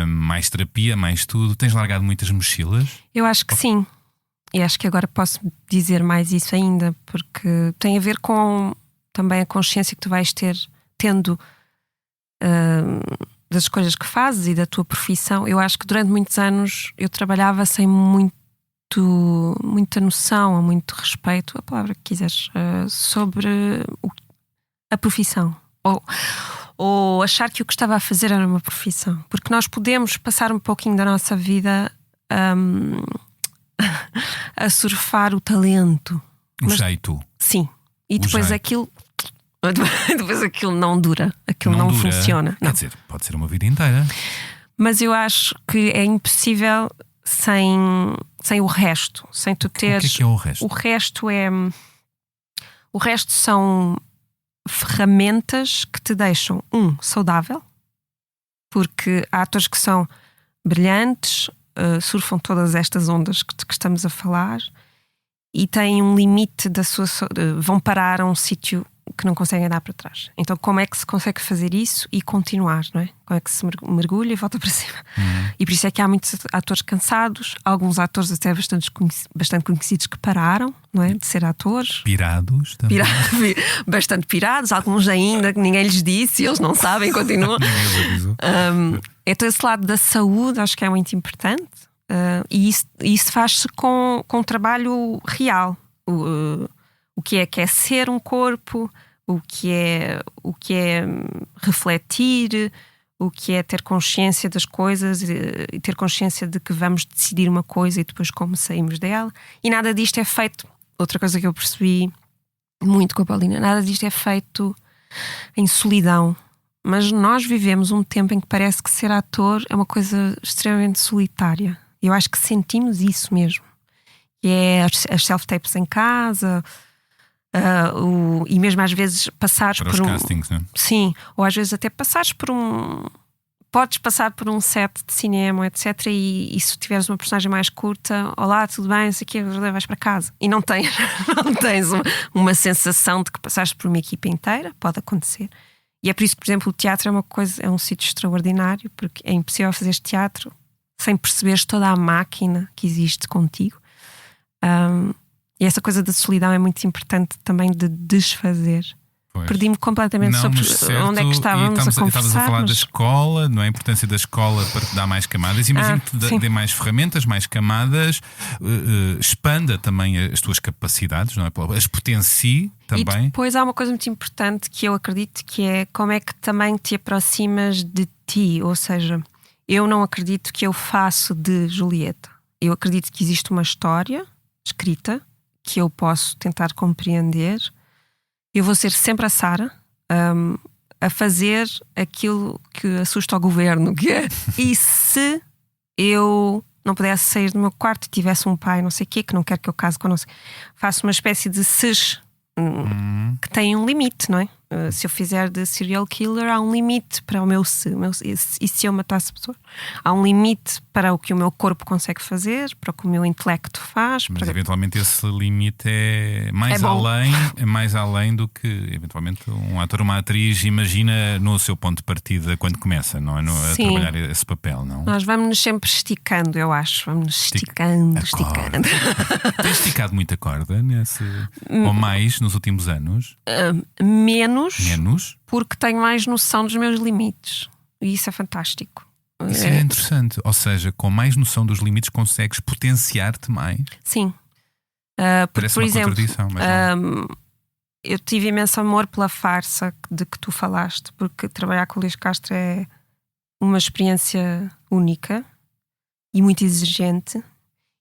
Mais terapia, mais tudo. Tens largado muitas mochilas? Eu acho que sim. E acho que agora posso dizer mais isso ainda, porque tem a ver com também a consciência que tu vais tendo das escolhas que fazes e da tua profissão. Eu acho que durante muitos anos eu trabalhava sem muita noção, muito respeito, a palavra que quiseres, sobre a profissão. Ou achar que o que estava a fazer era uma profissão. Porque nós podemos passar um pouquinho da nossa vida a surfar o talento. O jeito. Sim. E depois aquilo não dura. Aquilo não funciona. Quer dizer, pode ser uma vida inteira. Mas eu acho que é impossível sem o resto, sem tu teres. O que é o resto? O resto são ferramentas que te deixam saudável, porque há atores que são brilhantes, surfam todas estas ondas que estamos a falar e têm um limite da sua. Vão parar a um sítio que não conseguem dar para trás. Então, como é que se consegue fazer isso e continuar, não é? Como é que se mergulha e volta para cima? E por isso é que há muitos atores cansados, alguns atores até bastante conhecidos que pararam, não é? De ser atores. Pirados também. Bastante pirados, alguns ainda que ninguém lhes disse e eles não sabem, continuam. Então, esse lado da saúde acho que é muito importante, e isso faz-se com trabalho real. O que é ser um corpo, o que é refletir, o que é ter consciência das coisas e ter consciência de que vamos decidir uma coisa e depois como saímos dela. E nada disto é feito, outra coisa que eu percebi muito com a Paulina, nada disto é feito em solidão. Mas nós vivemos um tempo em que parece que ser ator é uma coisa extremamente solitária. Eu acho que sentimos isso mesmo. Que é as self-tapes em casa, e mesmo às vezes passares Para por os castings, não é? Sim, ou às vezes até passares por um... Podes passar por um set de cinema, etc. E se tiveres uma personagem mais curta, olá, tudo bem, não sei o quê, vais para casa. E não tens, não tens uma sensação de que passaste por uma equipa inteira. Pode acontecer. E é por isso que, por exemplo, o teatro é um sítio extraordinário, porque é impossível fazer teatro sem perceberes toda a máquina que existe contigo. E essa coisa da solidão é muito importante também de desfazer. Pois. Perdi-me completamente sobre onde é que estávamos a conversar. Estavas a falar da escola, não é? A importância da escola para te dar mais camadas. Imagino que te dê mais ferramentas, mais camadas, expanda também as tuas capacidades, não é? As potencie também. E depois há uma coisa muito importante que eu acredito, que é como é que também te aproximas de ti. Ou seja, eu não acredito que eu faço de Julieta. Eu acredito que existe uma história escrita que eu posso tentar compreender. Eu vou ser sempre a Sara, a fazer aquilo que assusta o governo, que é, e se eu não pudesse sair do meu quarto e tivesse um pai não sei o quê, que não quer que eu case com não sei, faço uma espécie de SES que tem um limite, não é? Se eu fizer de serial killer, há um limite para o meu se. E se eu matasse pessoas? Há um limite para o que o meu corpo consegue fazer, para o que o meu intelecto faz. Mas eventualmente esse limite é mais além do que eventualmente um ator ou uma atriz imagina no seu ponto de partida quando começa, não é? A trabalhar esse papel, não? Nós vamos-nos sempre esticando, eu acho. Vamos-nos esticando. Tens esticado muita corda ou mais nos últimos anos? Menos, porque tenho mais noção dos meus limites. E isso é fantástico. Isso é interessante. Ou seja, com mais noção dos limites consegues potenciar-te mais. Sim. Parece por uma exemplo, contradição, mas eu tive imenso amor pela farsa de que tu falaste, porque trabalhar com o Luís Castro é uma experiência única e muito exigente.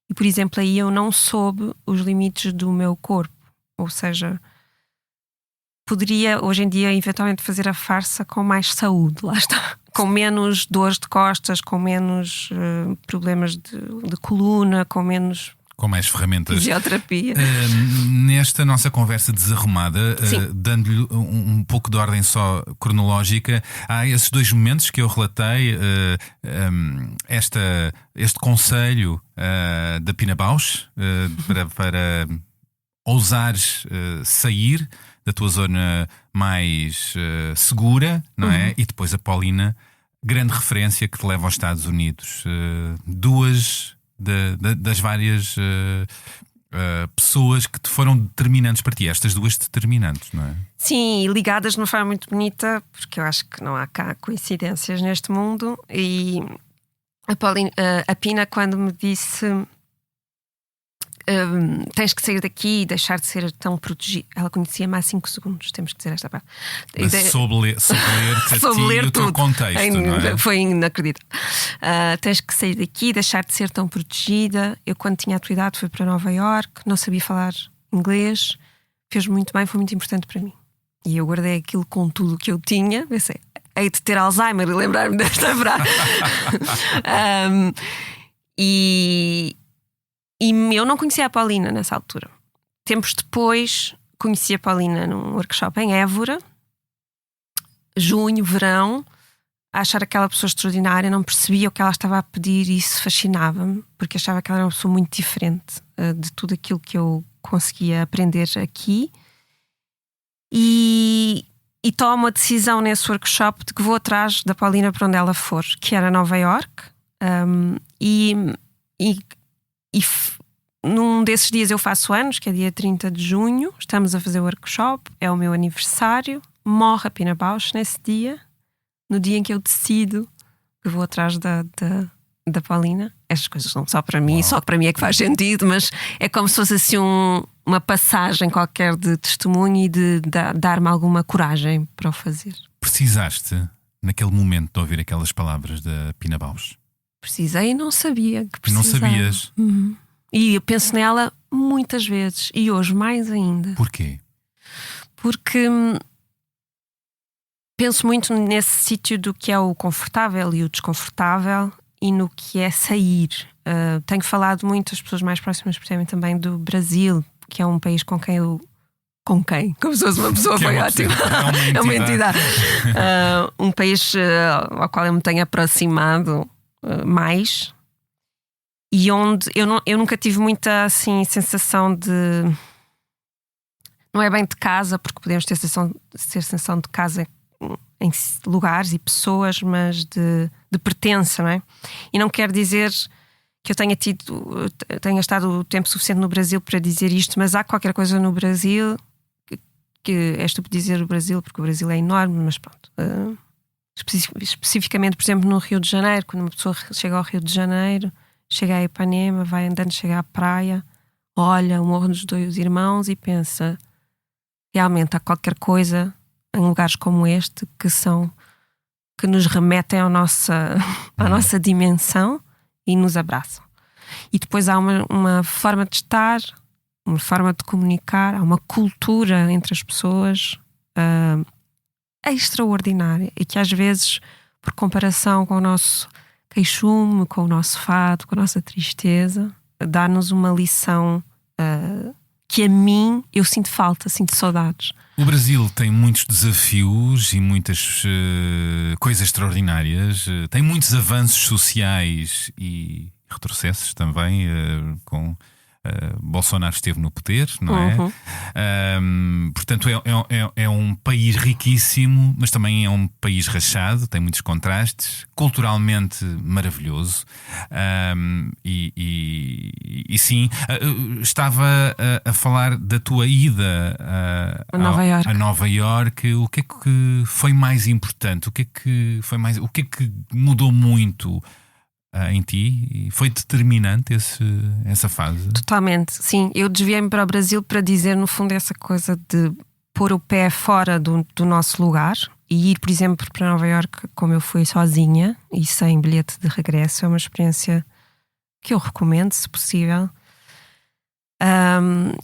E, por exemplo, aí eu não soube os limites do meu corpo. Ou seja, poderia hoje em dia eventualmente fazer a farsa com mais saúde, lá está, com menos dores de costas, com menos problemas de coluna, com mais ferramentas. Fisioterapia. Nesta nossa conversa desarrumada, dando-lhe um pouco de ordem só cronológica, há esses dois momentos que eu relatei, este conselho da Pina Bausch para ousares sair da tua zona mais segura, não é? E depois a Paulina, grande referência que te leva aos Estados Unidos. Duas das várias pessoas que te foram determinantes para ti, estas duas determinantes, não é? Sim, e ligadas de uma forma muito bonita, porque eu acho que não há cá coincidências neste mundo. E a Pina, quando me disse tens que sair daqui e deixar de ser tão protegido. Ela conhecia-me há 5 segundos, temos que dizer esta parte. Mas soube ler o teu contexto, não é? Foi inacreditável. Tens que sair daqui e deixar de ser tão protegida. Eu, quando tinha a tua idade, fui para Nova Iorque, não sabia falar inglês, fez muito bem, foi muito importante para mim. E eu guardei aquilo com tudo o que eu tinha. Pensei, hei de ter Alzheimer e lembrar-me desta frase. E eu não conhecia a Paulina nessa altura. Tempos depois conheci a Paulina num workshop em Évora, junho, verão, a achar aquela pessoa extraordinária, não percebia o que ela estava a pedir e isso fascinava-me, porque achava que ela era uma pessoa muito diferente de tudo aquilo que eu conseguia aprender aqui. E tomo a decisão nesse workshop de que vou atrás da Paulina para onde ela for, que era Nova Iorque. Num desses dias eu faço anos, que é dia 30 de junho, estamos a fazer o workshop, é o meu aniversário, morre a Pina Bausch nesse dia, no dia em que eu decido que vou atrás da Paulina. Estas coisas não só para mim, só para mim é que faz sentido, mas é como se fosse assim uma passagem qualquer de testemunho e de dar-me alguma coragem para o fazer. Precisaste, naquele momento, de ouvir aquelas palavras da Pina Bausch? Precisei e não sabia que precisava. Não sabias? Uhum. E eu penso nela muitas vezes, e hoje mais ainda. Porquê? Porque penso muito nesse sítio do que é o confortável e o desconfortável e no que é sair. Tenho falado muito, as pessoas mais próximas percebem também do Brasil, que é um país com quem eu. Com quem? Como se fosse uma pessoa, foi ótimo. É uma entidade. Um país ao qual eu me tenho aproximado mais, e onde eu nunca tive muita assim, sensação de. Não é bem de casa, porque podemos ter sensação de casa em lugares e pessoas, mas de pertença, não é? E não quer dizer que eu tenha estado o tempo suficiente no Brasil para dizer isto, mas há qualquer coisa no Brasil que é estúpido dizer o Brasil, porque o Brasil é enorme, mas pronto. Especificamente, por exemplo, no Rio de Janeiro, quando uma pessoa chega ao Rio de Janeiro, chega a Ipanema, vai andando, chega à praia, olha o Morro dos Dois Irmãos e pensa, realmente há qualquer coisa em lugares como este que nos remetem à nossa dimensão e nos abraçam. E depois há uma forma de estar, uma forma de comunicar, há uma cultura entre as pessoas extraordinária, e que às vezes, por comparação com o nosso queixume, com o nosso fado, com a nossa tristeza, dá-nos uma lição que a mim eu sinto falta, sinto saudades. O Brasil tem muitos desafios e muitas coisas extraordinárias, tem muitos avanços sociais e retrocessos também, com Bolsonaro esteve no poder, não é? Portanto, é um país riquíssimo, mas também é um país rachado, tem muitos contrastes, culturalmente maravilhoso. E sim, estava a falar da tua ida a Nova Iorque. O que é que foi mais importante? O que é que mudou muito em ti? E foi determinante essa fase? Totalmente, sim. Eu desviei-me para o Brasil para dizer, no fundo, essa coisa de pôr o pé fora do nosso lugar e ir, por exemplo, para Nova Iorque, como eu fui sozinha e sem bilhete de regresso. É uma experiência que eu recomendo, se possível,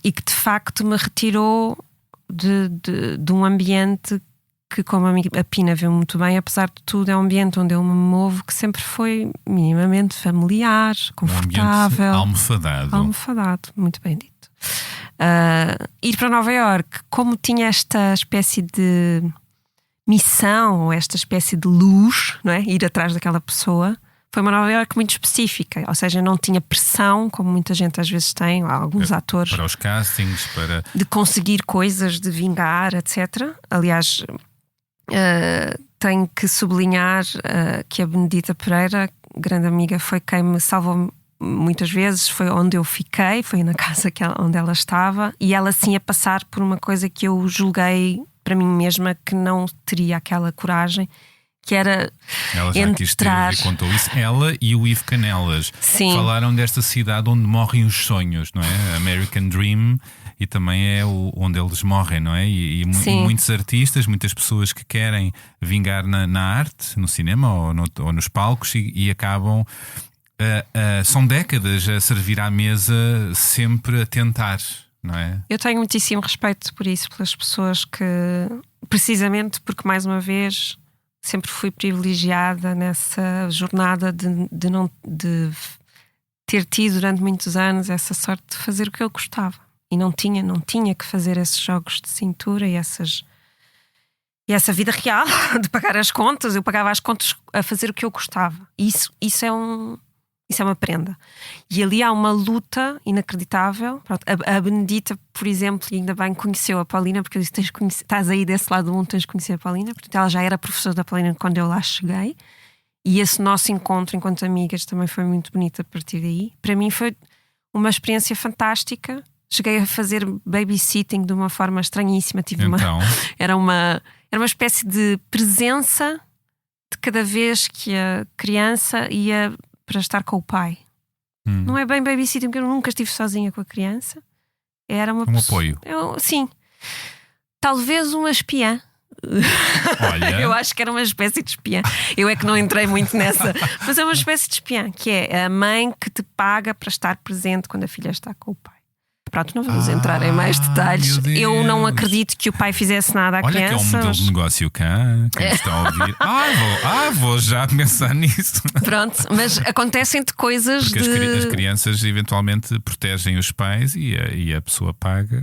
e que de facto me retirou de um ambiente que, como a Pina viu muito bem, apesar de tudo, é um ambiente onde eu me movo que sempre foi minimamente familiar, confortável. Um ambiente almofadado, muito bem dito. Ir para Nova Iorque, como tinha esta espécie de missão, ou esta espécie de luz, não é? Ir atrás daquela pessoa, foi uma Nova Iorque muito específica, ou seja, não tinha pressão, como muita gente às vezes tem, alguns atores, para os castings, de conseguir coisas, de vingar, etc. Aliás, tenho que sublinhar que a Benedita Pereira, grande amiga, foi quem me salvou muitas vezes, foi onde eu fiquei, foi na casa onde ela estava, e ela sim a passar por uma coisa que eu julguei para mim mesma que não teria aquela coragem, que era ela já entrar... e contou isso. Ela e o Ivo Canelas falaram desta cidade onde morrem os sonhos, não é? American Dream. E também é onde eles morrem, não é? E muitos artistas, muitas pessoas que querem vingar na arte, no cinema ou nos palcos, e acabam. São décadas a servir à mesa, sempre a tentar, não é? Eu tenho muitíssimo respeito por isso, pelas pessoas que, precisamente porque, mais uma vez, sempre fui privilegiada nessa jornada de ter tido durante muitos anos essa sorte de fazer o que eu gostava. E não tinha que fazer esses jogos de cintura e essa vida real de pagar as contas. Eu pagava as contas a fazer o que eu gostava. Isso é uma prenda. E ali há uma luta inacreditável. Pronto, a Benedita, por exemplo, e ainda bem conheceu a Paulina, porque eu disse, estás aí desse lado do mundo, tens de conhecer a Paulina. Portanto, ela já era professora da Paulina quando eu lá cheguei. E esse nosso encontro enquanto amigas também foi muito bonito a partir daí. Para mim foi uma experiência fantástica. Cheguei a fazer babysitting de uma forma estranhíssima. Era uma espécie de presença de cada vez que a criança ia para estar com o pai. Não é bem babysitting, porque eu nunca estive sozinha com a criança. Era um apoio. Sim. Talvez uma espiã. Olha. Eu acho que era uma espécie de espiã. Eu é que não entrei muito nessa. Mas é uma espécie de espiã, que é a mãe que te paga para estar presente quando a filha está com o pai. Pronto, não vamos entrar em mais detalhes. Eu não acredito que o pai fizesse nada à Olha criança. que é um modelo de negócio cá. Quem está a ouvir? Vou já pensar nisso. Pronto, mas acontecem-te coisas Porque as crianças eventualmente protegem os pais e a pessoa paga.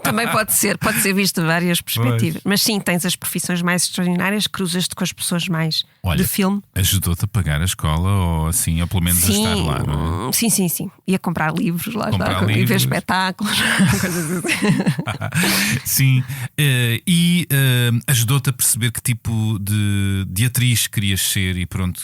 Também pode ser visto de várias perspectivas. Pois. Mas sim, tens as profissões mais extraordinárias, cruzas-te com as pessoas mais de filme. Ajudou-te a pagar a escola ou assim, ou pelo menos a estar lá, não é? Sim. Ia comprar livros, lá Comprar está, e ver livros. espetáculos, coisas assim. Sim, e ajudou-te a perceber que tipo de atriz querias ser e pronto,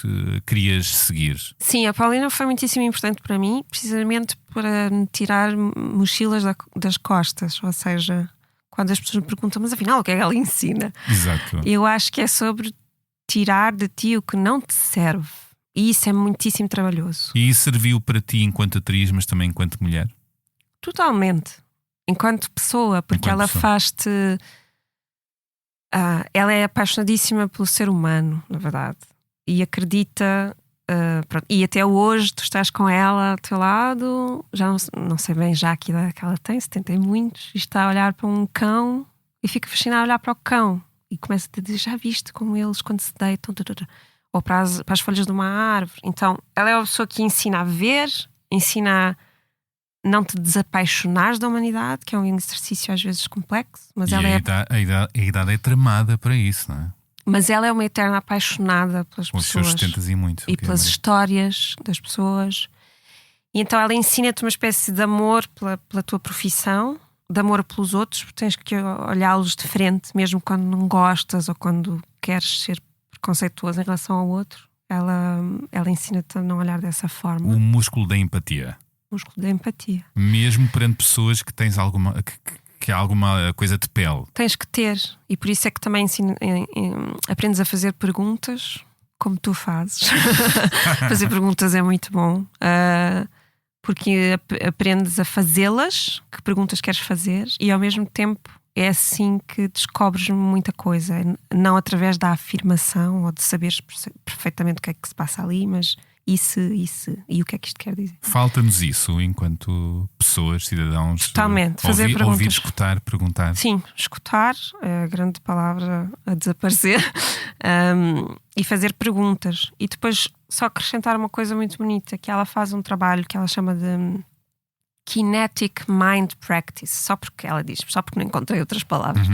querias seguir. Sim, a Paulina foi muitíssimo importante para mim, precisamente para me tirar mochilas das costas. Ou seja, quando as pessoas me perguntam, mas afinal o que é que ela ensina? Exato. Eu acho que é sobre tirar de ti o que não te serve. E isso é muitíssimo trabalhoso. E isso serviu para ti enquanto atriz, mas também enquanto mulher? Totalmente. Enquanto pessoa, porque Enquanto ela pessoa. faz-te. Ela é apaixonadíssima pelo ser humano, na verdade. E acredita. Pronto. E até hoje tu estás com ela ao teu lado. Já não sei bem já que idade que ela tem, 70 e muitos. E está a olhar para um cão e fica fascinada a olhar para o cão. E começa a dizer: já viste como eles quando se deitam? Ou para as folhas de uma árvore. Então, ela é a pessoa que ensina a ver, ensina a não te desapaixonares da humanidade, que é um exercício às vezes complexo, mas ela a idade é tramada para isso, não é? Mas ela é uma eterna apaixonada pelas Com os seus pessoas 70 e muitos. e pelas histórias das pessoas. E então ela ensina-te uma espécie de amor pela tua profissão, de amor pelos outros, porque tens que olhá-los de frente, mesmo quando não gostas ou quando queres ser preconceituoso em relação ao outro. Ela ensina-te a não olhar dessa forma. O músculo da empatia. O músculo da empatia. Mesmo perante pessoas que tens alguma que há alguma coisa de pele. Tens que ter. E por isso é que também aprendes a fazer perguntas como tu fazes. Fazer perguntas é muito bom. Porque aprendes a fazê-las, que perguntas queres fazer, e ao mesmo tempo é assim que descobres muita coisa. Não através da afirmação ou de saberes perfeitamente o que é que se passa ali, mas isso e o que é que isto quer dizer. Falta-nos isso enquanto pessoas, cidadãos. Totalmente, fazer perguntas. Ouvir, escutar, perguntar. Sim, escutar é a grande palavra a desaparecer. E fazer perguntas. E depois só acrescentar uma coisa muito bonita, que ela faz um trabalho que ela chama de Kinetic Mind Practice, só porque não encontrei outras palavras.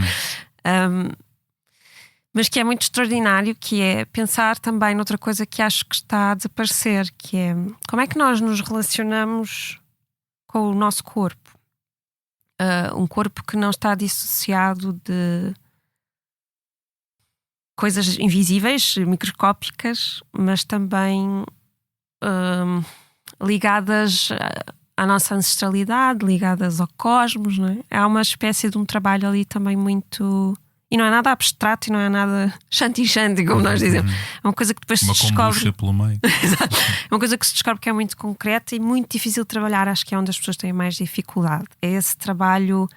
Mas que é muito extraordinário, que é pensar também noutra coisa que acho que está a desaparecer, que é como é que nós nos relacionamos com o nosso corpo. Um corpo que não está dissociado de coisas invisíveis, microscópicas, mas também ligadas à nossa ancestralidade, ligadas ao cosmos, não é? Há uma espécie de um trabalho ali também muito... E não é nada abstrato e não é nada shanti-shanti, como nós dizemos. É uma coisa que depois se descobre. Uma kombucha pelo meio. É uma coisa que se descobre que é muito concreta e muito difícil de trabalhar. Acho que é onde as pessoas têm mais dificuldade. É esse trabalho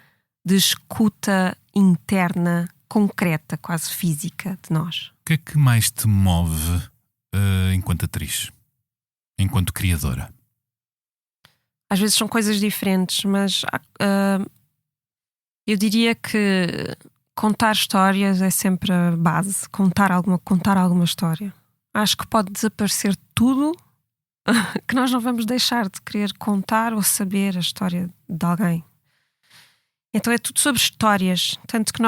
de escuta interna, concreta, quase física de nós. O que é que mais te move enquanto atriz? Enquanto criadora? Às vezes são coisas diferentes, mas eu diria que contar histórias é sempre a base. Contar alguma história. Acho que pode desaparecer tudo que nós não vamos deixar de querer contar ou saber a história de alguém. Então é tudo sobre histórias. Tanto que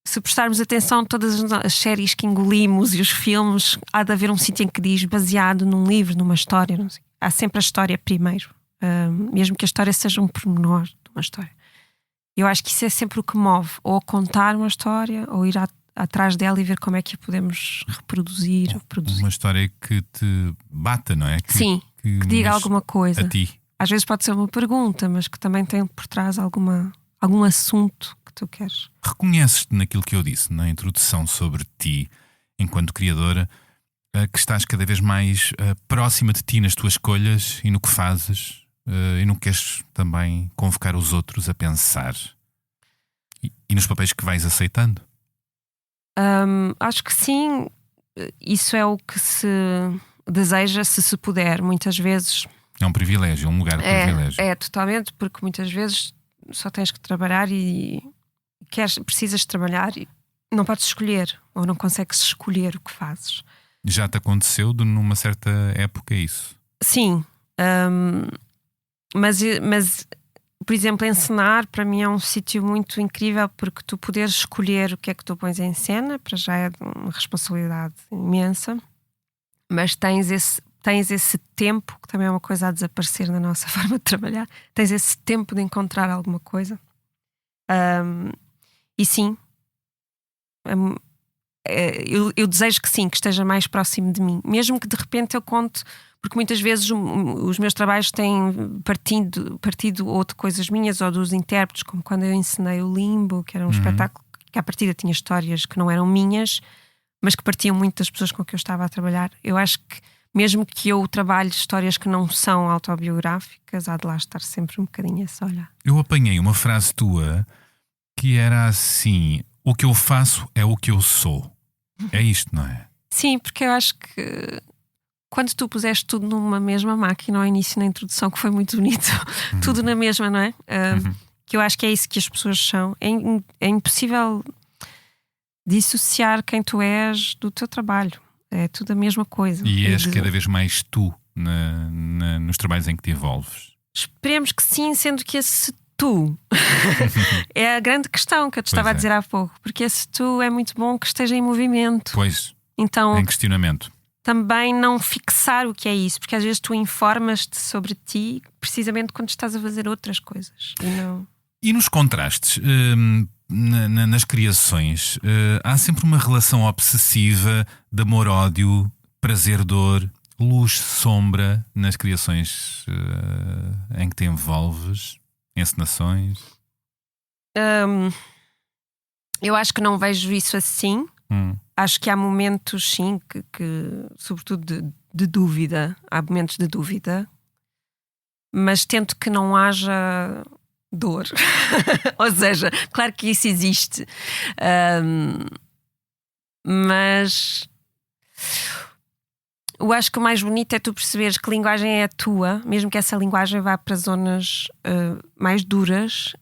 se prestarmos atenção a todas as séries que engolimos e os filmes, há de haver um sítio em que diz baseado num livro, numa história. Não sei. Há sempre a história primeiro. Mesmo que a história seja um pormenor de uma história. Eu acho que isso é sempre o que move. Ou contar uma história, ou ir atrás dela e ver como é que a podemos reproduzir ou produzir. Uma história que te bata, não é? Sim, que diga alguma coisa. A ti. Às vezes pode ser uma pergunta, mas que também tem por trás algum assunto que tu queres. Reconheces-te naquilo que eu disse na introdução sobre ti, enquanto criadora, que estás cada vez mais próxima de ti nas tuas escolhas e no que fazes, e no que queres também convocar os outros a pensar, e nos papéis que vais aceitando? Acho que sim. Isso é o que se deseja, se puder. Muitas vezes É um privilégio, um lugar de privilégio. É, totalmente, porque muitas vezes só tens que trabalhar e precisas trabalhar e não podes escolher, ou não consegues escolher o que fazes. Já te aconteceu numa certa época isso? Sim, mas, por exemplo, encenar para mim é um sítio muito incrível, porque tu poderes escolher o que é que tu pões em cena, para já é uma responsabilidade imensa, mas tens esse tempo, que também é uma coisa a desaparecer na nossa forma de trabalhar, tens esse tempo de encontrar alguma coisa. E sim, eu desejo que sim, que esteja mais próximo de mim, mesmo que de repente eu conte, porque muitas vezes os meus trabalhos têm partido ou de coisas minhas ou dos intérpretes, como quando eu ensinei o Limbo, que era um espetáculo que à partida tinha histórias que não eram minhas, mas que partiam muito das pessoas com que eu estava a trabalhar. Eu acho que mesmo que eu trabalhe histórias que não são autobiográficas, há de lá estar sempre um bocadinho essa olhar. Eu apanhei uma frase tua que era assim: o que eu faço é o que eu sou. É isto, não é? Sim, porque eu acho que quando tu puseste tudo numa mesma máquina ao início, na introdução, que foi muito bonito, tudo na mesma, não é? Que eu acho que é isso que as pessoas são. É impossível dissociar quem tu és do teu trabalho. É tudo a mesma coisa. E és cada vez mais tu nos trabalhos em que te envolves. Esperemos que sim, sendo que esse tu é a grande questão que eu te estava a dizer há pouco, porque esse tu é muito bom que esteja em movimento. Pois, então, em questionamento. Também não fixar o que é isso, porque às vezes tu informas-te sobre ti precisamente quando estás a fazer outras coisas. E nos contrastes, nas criações, há sempre uma relação obsessiva de amor-ódio, prazer-dor, luz-sombra nas criações em que te envolves, encenações? Eu acho que não vejo isso assim. Acho que há momentos, sim, que sobretudo de dúvida. Há momentos de dúvida, mas tento que não haja dor. Ou seja, claro que isso existe, mas eu acho que o mais bonito é tu perceberes que linguagem é a tua, mesmo que essa linguagem vá para zonas mais duras.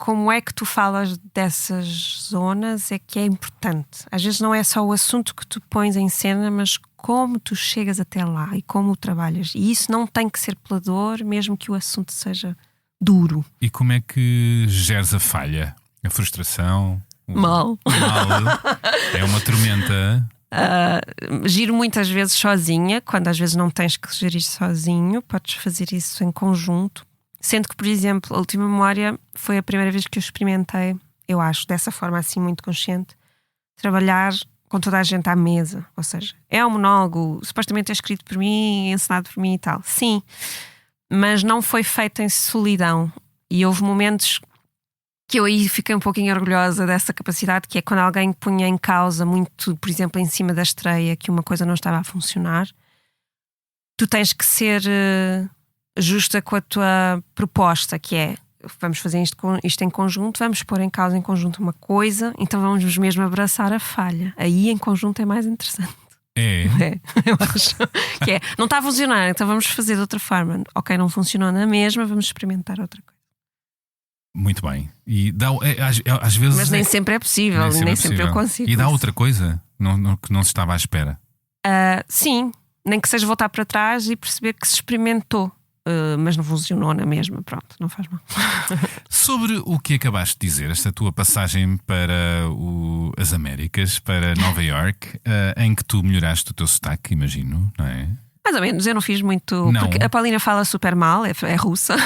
Como é que tu falas dessas zonas é que é importante. Às vezes não é só o assunto que tu pões em cena, mas como tu chegas até lá e como o trabalhas. E isso não tem que ser pela dor, mesmo que o assunto seja duro. E como é que geres a falha? A frustração? Mal. É uma tormenta. Giro muitas vezes sozinha, quando às vezes não tens que gerir sozinho, podes fazer isso em conjunto. Sendo que, por exemplo, a Última Memória foi a primeira vez que eu experimentei, eu acho, dessa forma assim muito consciente, trabalhar com toda a gente à mesa. Ou seja, é um monólogo, supostamente é escrito por mim, encenado por mim e tal. Sim, mas não foi feito em solidão. E houve momentos que eu aí fiquei um pouquinho orgulhosa dessa capacidade, que é quando alguém punha em causa muito, por exemplo, em cima da estreia, que uma coisa não estava a funcionar. Tu tens que ser justa com a tua proposta, que é: vamos fazer isto em conjunto, vamos pôr em causa em conjunto uma coisa, então vamos mesmo abraçar a falha. Aí em conjunto é mais interessante. Eu acho que é. Não está a funcionar, então vamos fazer de outra forma. Ok, não funcionou na mesma, vamos experimentar outra coisa. Muito bem. E às vezes. Mas nem sempre é possível, nem sempre eu consigo. E dá outra coisa que não se estava à espera. Sim, nem que seja voltar para trás e perceber que se experimentou. Mas não funcionou na mesma, pronto, não faz mal. Sobre o que acabaste de dizer, esta tua passagem para as Américas, para Nova York, em que tu melhoraste o teu sotaque, imagino, não é? Mais ou menos, eu não fiz muito. Não. Porque a Paulina fala super mal, é russa.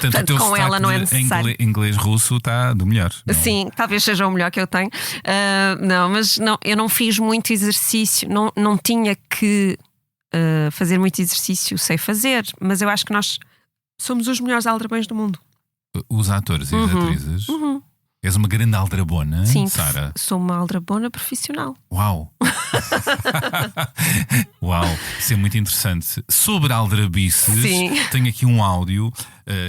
Portanto, o teu com ela não é necessário. Inglês-russo está do melhor. Não? Sim, talvez seja o melhor que eu tenho. Não, mas não, eu não fiz muito exercício, não tinha que fazer muito exercício, sei fazer, mas eu acho que nós somos os melhores aldrabões do mundo. Os atores e as atrizes. És uma grande aldrabona, sim, Sara? Sou uma aldrabona profissional. Uau! Uau, isso é muito interessante. Sobre aldrabices, tenho aqui um áudio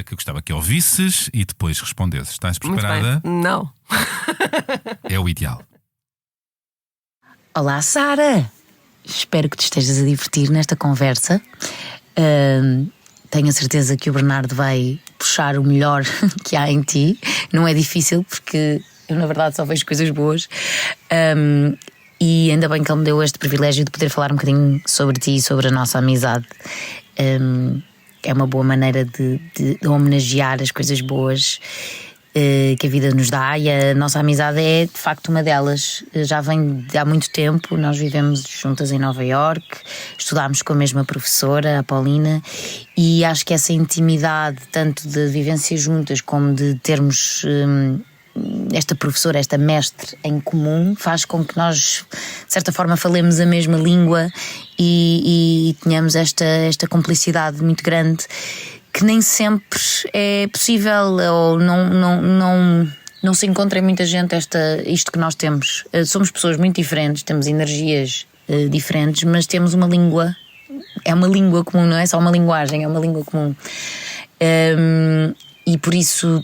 que eu gostava que ouvisses e depois respondesses. Estás preparada? Não. É o ideal. Olá, Sara! Espero que te estejas a divertir nesta conversa. Tenho a certeza que o Bernardo vai puxar o melhor que há em ti. Não é difícil, porque eu na verdade só vejo coisas boas. E ainda bem que ele me deu este privilégio de poder falar um bocadinho sobre ti e sobre a nossa amizade. É uma boa maneira de homenagear as coisas boas que a vida nos dá, e a nossa amizade é de facto uma delas. Já vem de há muito tempo. Nós vivemos juntas em Nova Iorque, estudámos com a mesma professora, a Paulina, e acho que essa intimidade, tanto de vivência juntas como de termos esta professora, esta mestre em comum, faz com que nós de certa forma falemos a mesma língua e tenhamos esta cumplicidade muito grande, que nem sempre é possível, ou não se encontra em muita gente isto que nós temos. Somos pessoas muito diferentes, temos energias diferentes, mas temos uma língua. É uma língua comum, não é só uma linguagem, é uma língua comum. E por isso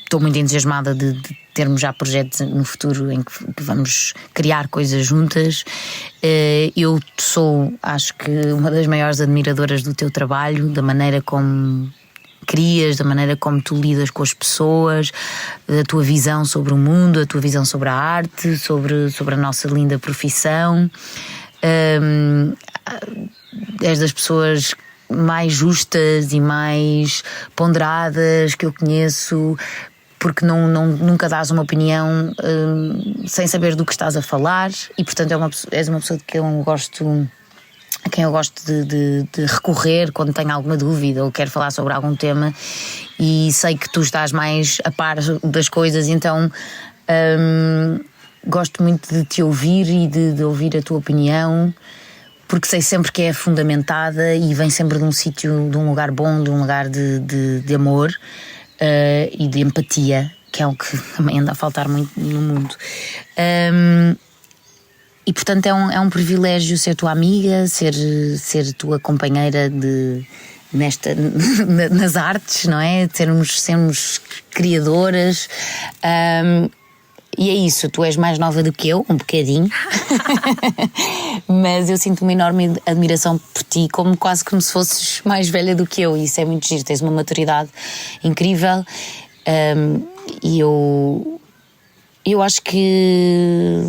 estou muito entusiasmada de termos já projetos no futuro em que vamos criar coisas juntas. Eu sou, acho que, uma das maiores admiradoras do teu trabalho, da maneira como crias, da maneira como tu lidas com as pessoas, da tua visão sobre o mundo, a tua visão sobre a arte, sobre a nossa linda profissão. És das pessoas mais justas e mais ponderadas que eu conheço, porque nunca dás uma opinião sem saber do que estás a falar, e portanto és uma pessoa a quem eu gosto de recorrer quando tenho alguma dúvida ou quero falar sobre algum tema, e sei que tu estás mais a par das coisas, então gosto muito de te ouvir e de ouvir a tua opinião, porque sei sempre que é fundamentada e vem sempre de um sítio, de um lugar bom, de um lugar de amor e de empatia, que é o que também anda a faltar muito no mundo. E portanto é um privilégio ser tua amiga, ser tua companheira nas artes, não é? Sermos criadoras. E é isso, tu és mais nova do que eu, um bocadinho. Mas eu sinto uma enorme admiração por ti, quase como se fosses mais velha do que eu, e isso é muito giro, tens uma maturidade incrível. E eu acho que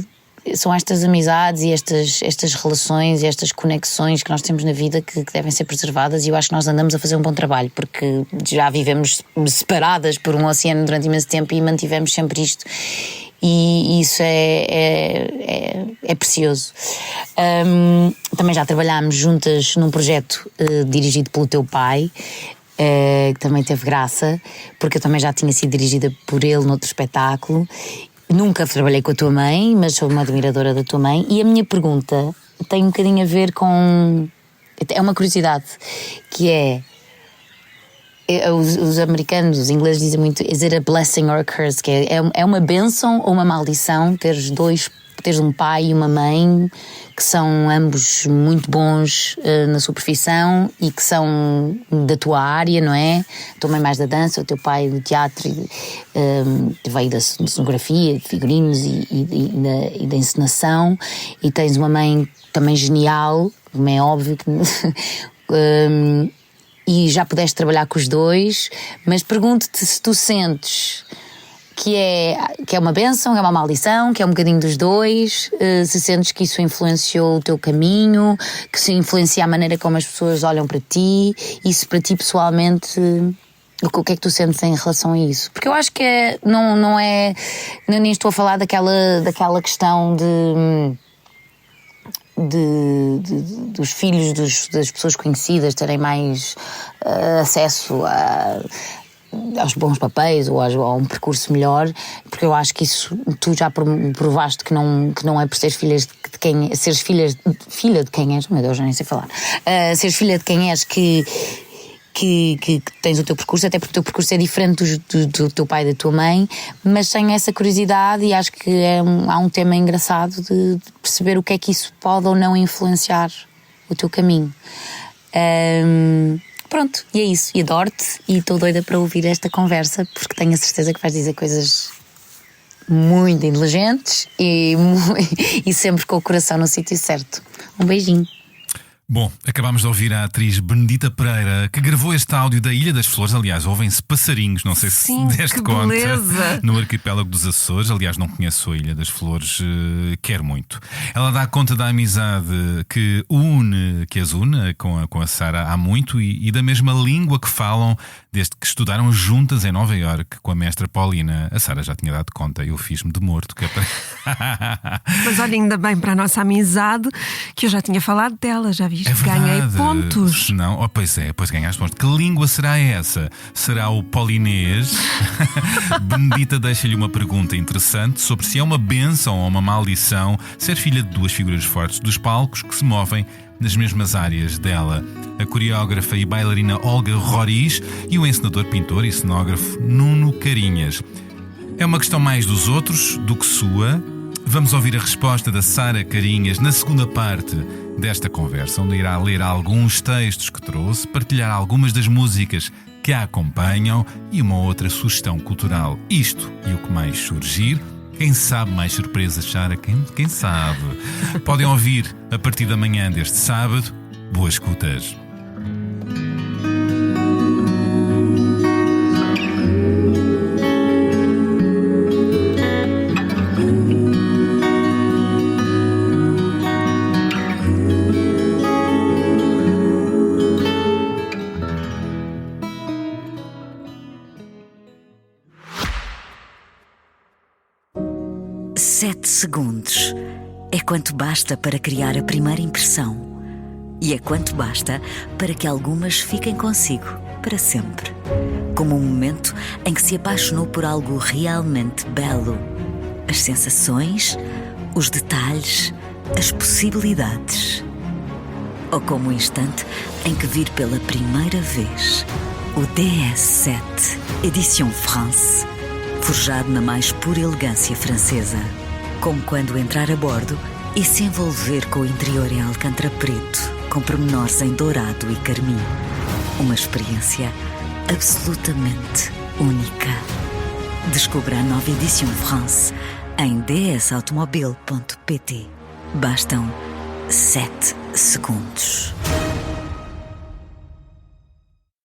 são estas amizades e estas relações e estas conexões que nós temos na vida que devem ser preservadas, e eu acho que nós andamos a fazer um bom trabalho, porque já vivemos separadas por um oceano durante imenso tempo e mantivemos sempre isto. E isso é precioso. Também já trabalhámos juntas num projeto dirigido pelo teu pai, que também teve graça, porque eu também já tinha sido dirigida por ele noutro espetáculo. Nunca trabalhei com a tua mãe, mas sou uma admiradora da tua mãe. E a minha pergunta tem um bocadinho a ver com... É uma curiosidade, que é... Os americanos, os ingleses dizem muito is it a blessing or a curse, que é uma bênção ou uma maldição teres um pai e uma mãe que são ambos muito bons na sua profissão e que são da tua área, não é? A tua mãe mais da dança, o teu pai do teatro, veio da cenografia, de figurinos e da encenação, e tens uma mãe também genial, como é óbvio que... e já pudeste trabalhar com os dois, mas pergunto-te se tu sentes que é uma bênção, que é uma maldição, que é um bocadinho dos dois, se sentes que isso influenciou o teu caminho, que se influencia a maneira como as pessoas olham para ti, e se para ti pessoalmente... O que é que tu sentes em relação a isso? Porque eu acho que não é... Nem estou a falar daquela questão dos filhos das pessoas conhecidas terem mais acesso aos bons papéis ou a um percurso melhor, porque eu acho que isso tu já provaste que não é por seres filha de quem és, meu Deus, já nem sei falar, seres filha de quem és que tens o teu percurso, até porque o teu percurso é diferente do teu pai e da tua mãe, mas tenho essa curiosidade e acho que há um tema engraçado de perceber o que é que isso pode ou não influenciar o teu caminho. Pronto, e é isso, e adoro-te e estou doida para ouvir esta conversa, porque tenho a certeza que vais dizer coisas muito inteligentes e sempre com o coração no sítio certo. Um beijinho. Bom, acabámos de ouvir a atriz Benedita Pereira, que gravou este áudio da Ilha das Flores. Aliás, ouvem-se passarinhos, não sei Sim, se deste que conta, beleza. no arquipélago dos Açores. Aliás, não conheço a Ilha das Flores, quero muito. Ela dá conta da amizade que as une com a Sara há muito e da mesma língua que falam desde que estudaram juntas em Nova Iorque com a mestra Paulina. A Sara já tinha dado conta, eu fiz-me de morto. Que é para... Mas olha, ainda bem para a nossa amizade que eu já tinha falado dela, já viste? É Ganhei pontos. Não, pois ganhaste pontos. Que língua será essa? Será o polinês? Benedita deixa-lhe uma pergunta interessante sobre se é uma bênção ou uma maldição ser filha de duas figuras fortes dos palcos que se movem nas mesmas áreas dela. A coreógrafa e bailarina Olga Roriz e o encenador, pintor e cenógrafo Nuno Carinhas. É uma questão mais dos outros do que sua. Vamos ouvir a resposta da Sara Carinhas na segunda parte desta conversa, onde irá ler alguns textos que trouxe, partilhar algumas das músicas que a acompanham e uma outra sugestão cultural. Isto e o que mais surgir. Quem sabe mais surpresas, Sara? Quem sabe? Podem ouvir a partir da manhã deste sábado. Boas escutas. Segundos é quanto basta para criar a primeira impressão e é quanto basta para que algumas fiquem consigo para sempre, como um momento em que se apaixonou por algo realmente belo. As sensações, os detalhes, as possibilidades. Ou como o instante em que vir pela primeira vez o DS7 Edition France, forjado na mais pura elegância francesa. Como quando entrar a bordo e se envolver com o interior em alcântara preto, com pormenores em dourado e carmim. Uma experiência absolutamente única. Descubra a nova Edition France em dsautomobile.pt. Bastam 7 segundos.